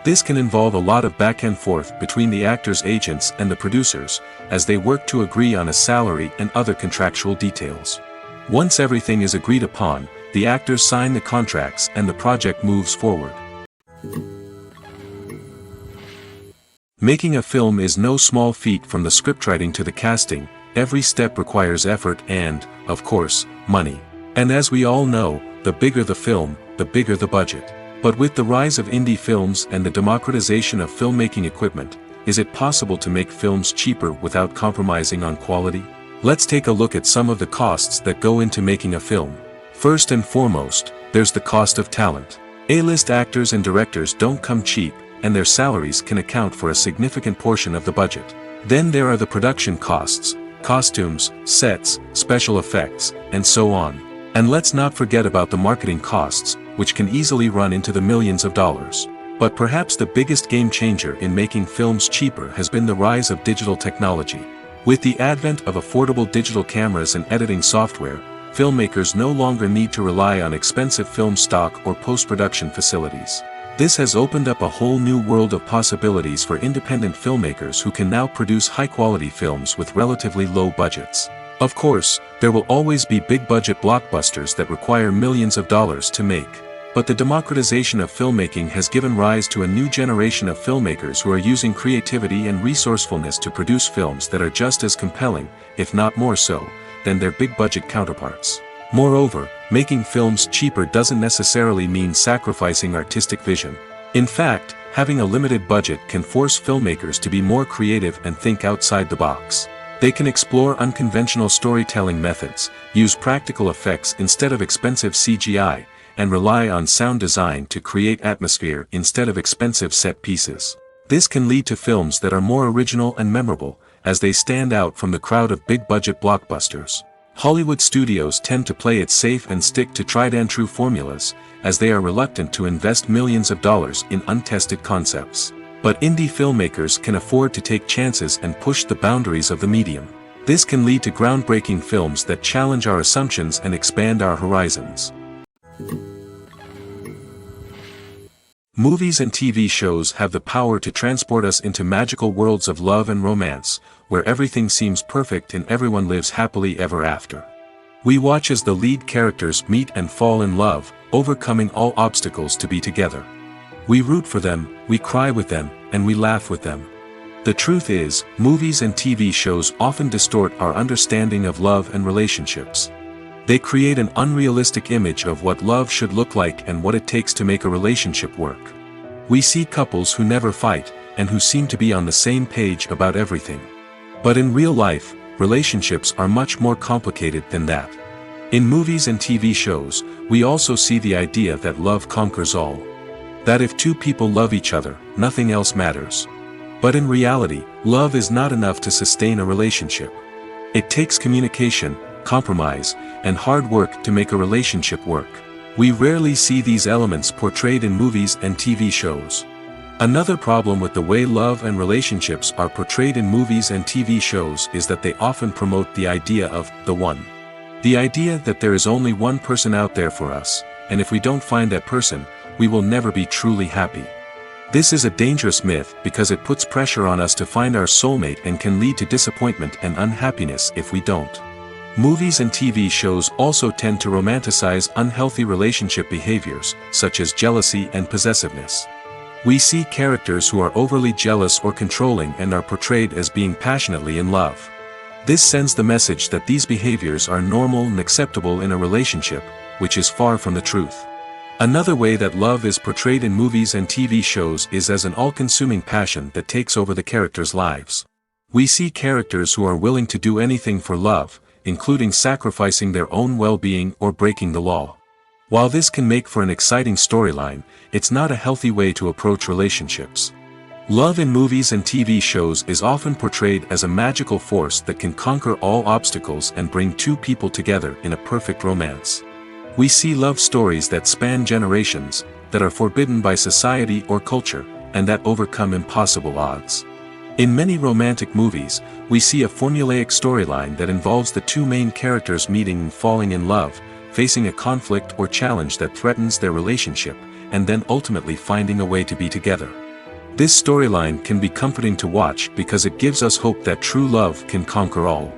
This can involve a lot of back and forth between the actors' agents and the producers, as they work to agree on a salary and other contractual details. Once everything is agreed upon, the actors sign the contracts and the project moves forward. Making a film is no small feat. From the scriptwriting to the casting, every step requires effort and, of course, money. And as we all know, the bigger the film, the bigger the budget. But with the rise of indie films and the democratization of filmmaking equipment, is it possible to make films cheaper without compromising on quality? Let's take a look at some of the costs that go into making a film. First and foremost, there's the cost of talent. A-list actors and directors don't come cheap, and their salaries can account for a significant portion of the budget. Then there are the production costs, costumes, sets, special effects, and so on. And let's not forget about the marketing costs, which can easily run into the millions of dollars. But perhaps the biggest game changer in making films cheaper has been the rise of digital technology. With the advent of affordable digital cameras and editing software, filmmakers no longer need to rely on expensive film stock or post-production facilities. This has opened up a whole new world of possibilities for independent filmmakers who can now produce high-quality films with relatively low budgets. Of course, there will always be big-budget blockbusters that require millions of dollars to make. But the democratization of filmmaking has given rise to a new generation of filmmakers who are using creativity and resourcefulness to produce films that are just as compelling, if not more so, than their big-budget counterparts. Moreover, making films cheaper doesn't necessarily mean sacrificing artistic vision. In fact, having a limited budget can force filmmakers to be more creative and think outside the box. They can explore unconventional storytelling methods, use practical effects instead of expensive CGI, and rely on sound design to create atmosphere instead of expensive set pieces. This can lead to films that are more original and memorable, as they stand out from the crowd of big-budget blockbusters. Hollywood studios tend to play it safe and stick to tried-and-true formulas, as they are reluctant to invest millions of dollars in untested concepts. But indie filmmakers can afford to take chances and push the boundaries of the medium. This can lead to groundbreaking films that challenge our assumptions and expand our horizons. Movies and TV shows have the power to transport us into magical worlds of love and romance, where everything seems perfect and everyone lives happily ever after. We watch as the lead characters meet and fall in love, overcoming all obstacles to be together. We root for them, we cry with them, and we laugh with them. The truth is, movies and TV shows often distort our understanding of love and relationships. They create an unrealistic image of what love should look like and what it takes to make a relationship work. We see couples who never fight, and who seem to be on the same page about everything. But in real life, relationships are much more complicated than that. In movies and TV shows, we also see the idea that love conquers all. That if two people love each other, nothing else matters. But in reality, love is not enough to sustain a relationship. It takes communication, compromise, and hard work to make a relationship work. We rarely see these elements portrayed in movies and TV shows. Another problem with the way love and relationships are portrayed in movies and TV shows is that they often promote the idea of the one. The idea that there is only one person out there for us, and if we don't find that person, we will never be truly happy. This is a dangerous myth because it puts pressure on us to find our soulmate and can lead to disappointment and unhappiness if we don't. Movies and TV shows also tend to romanticize unhealthy relationship behaviors, such as jealousy and possessiveness. We see characters who are overly jealous or controlling and are portrayed as being passionately in love. This sends the message that these behaviors are normal and acceptable in a relationship, which is far from the truth. Another way that love is portrayed in movies and TV shows is as an all-consuming passion that takes over the characters' lives. We see characters who are willing to do anything for love, including sacrificing their own well-being or breaking the law. While this can make for an exciting storyline, it's not a healthy way to approach relationships. Love in movies and TV shows is often portrayed as a magical force that can conquer all obstacles and bring two people together in a perfect romance. We see love stories that span generations, that are forbidden by society or culture, and that overcome impossible odds. In many romantic movies, we see a formulaic storyline that involves the two main characters meeting and falling in love, facing a conflict or challenge that threatens their relationship, and then ultimately finding a way to be together. This storyline can be comforting to watch because it gives us hope that true love can conquer all.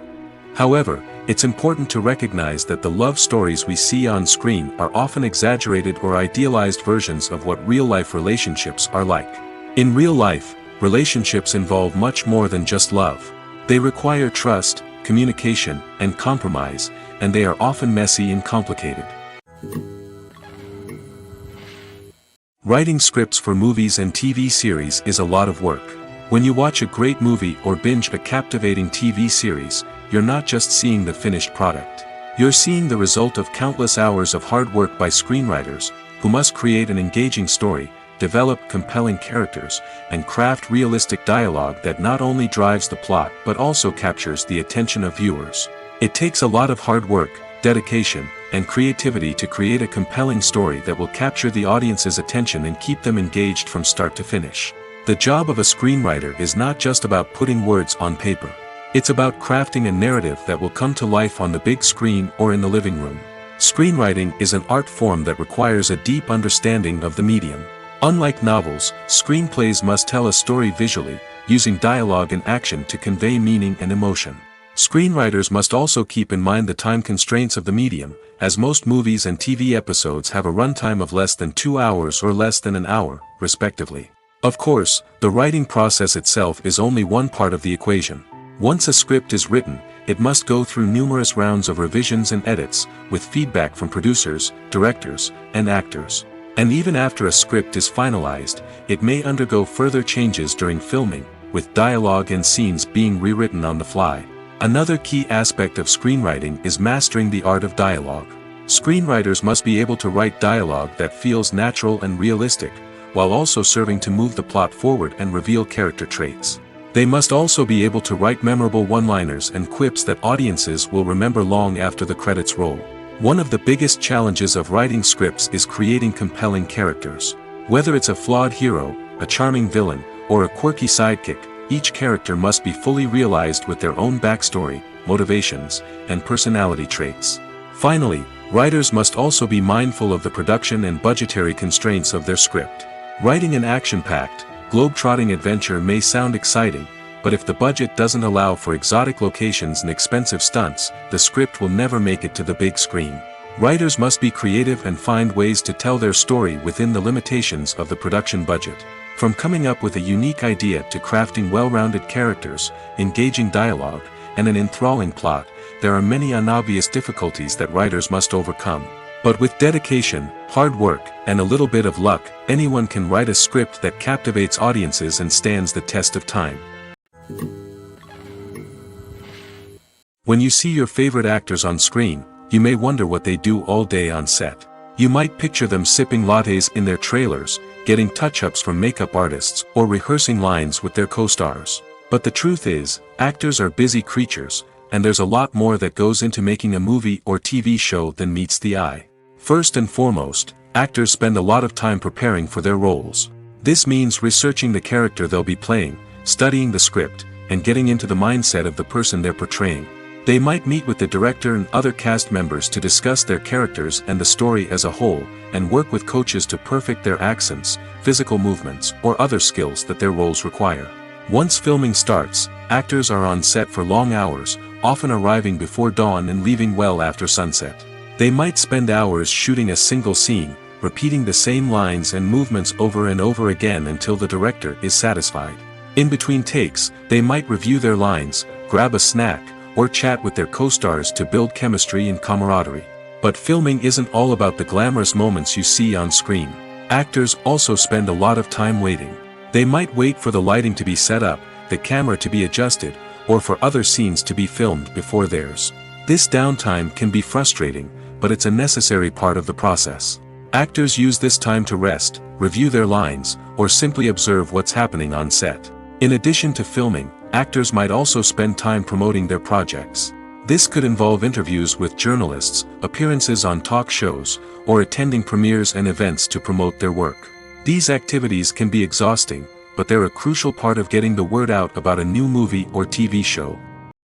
However, it's important to recognize that the love stories we see on screen are often exaggerated or idealized versions of what real-life relationships are like. In real life, relationships involve much more than just love. They require trust, communication, and compromise, and they are often messy and complicated. Writing scripts for movies and TV series is a lot of work. When you watch a great movie or binge a captivating TV series, you're not just seeing the finished product. You're seeing the result of countless hours of hard work by screenwriters, who must create an engaging story, develop compelling characters, and craft realistic dialogue that not only drives the plot but also captures the attention of viewers. It takes a lot of hard work, dedication, and creativity to create a compelling story that will capture the audience's attention and keep them engaged from start to finish. The job of a screenwriter is not just about putting words on paper. It's about crafting a narrative that will come to life on the big screen or in the living room. Screenwriting is an art form that requires a deep understanding of the medium. Unlike novels, screenplays must tell a story visually, using dialogue and action to convey meaning and emotion. Screenwriters must also keep in mind the time constraints of the medium, as most movies and TV episodes have a runtime of less than 2 hours or less than an hour, respectively. Of course, the writing process itself is only one part of the equation. Once a script is written, it must go through numerous rounds of revisions and edits, with feedback from producers, directors, and actors. And even after a script is finalized, it may undergo further changes during filming, with dialogue and scenes being rewritten on the fly. Another key aspect of screenwriting is mastering the art of dialogue. Screenwriters must be able to write dialogue that feels natural and realistic, while also serving to move the plot forward and reveal character traits. They must also be able to write memorable one-liners and quips that audiences will remember long after the credits roll. One of the biggest challenges of writing scripts is creating compelling characters. Whether it's a flawed hero, a charming villain, or a quirky sidekick, each character must be fully realized with their own backstory, motivations, and personality traits. Finally, writers must also be mindful of the production and budgetary constraints of their script. Writing an action-packed, globe-trotting adventure may sound exciting, but if the budget doesn't allow for exotic locations and expensive stunts, the script will never make it to the big screen. Writers must be creative and find ways to tell their story within the limitations of the production budget. From coming up with a unique idea to crafting well-rounded characters, engaging dialogue, and an enthralling plot, there are many unobvious difficulties that writers must overcome. But with dedication, hard work, and a little bit of luck, anyone can write a script that captivates audiences and stands the test of time. When you see your favorite actors on screen, you may wonder what they do all day on set. You might picture them sipping lattes in their trailers, getting touch-ups from makeup artists, or rehearsing lines with their co-stars. But the truth is, actors are busy creatures, and there's a lot more that goes into making a movie or TV show than meets the eye. First and foremost, actors spend a lot of time preparing for their roles. This means researching the character they'll be playing, studying the script, and getting into the mindset of the person they're portraying. They might meet with the director and other cast members to discuss their characters and the story as a whole, and work with coaches to perfect their accents, physical movements, or other skills that their roles require. Once filming starts, actors are on set for long hours, often arriving before dawn and leaving well after sunset. They might spend hours shooting a single scene, repeating the same lines and movements over and over again until the director is satisfied. In between takes, they might review their lines, grab a snack, or chat with their co-stars to build chemistry and camaraderie. But filming isn't all about the glamorous moments you see on screen. Actors also spend a lot of time waiting. They might wait for the lighting to be set up, the camera to be adjusted, or for other scenes to be filmed before theirs. This downtime can be frustrating, but it's a necessary part of the process. Actors use this time to rest, review their lines, or simply observe what's happening on set. In addition to filming, actors might also spend time promoting their projects. This could involve interviews with journalists, appearances on talk shows, or attending premieres and events to promote their work. These activities can be exhausting, but they're a crucial part of getting the word out about a new movie or TV show.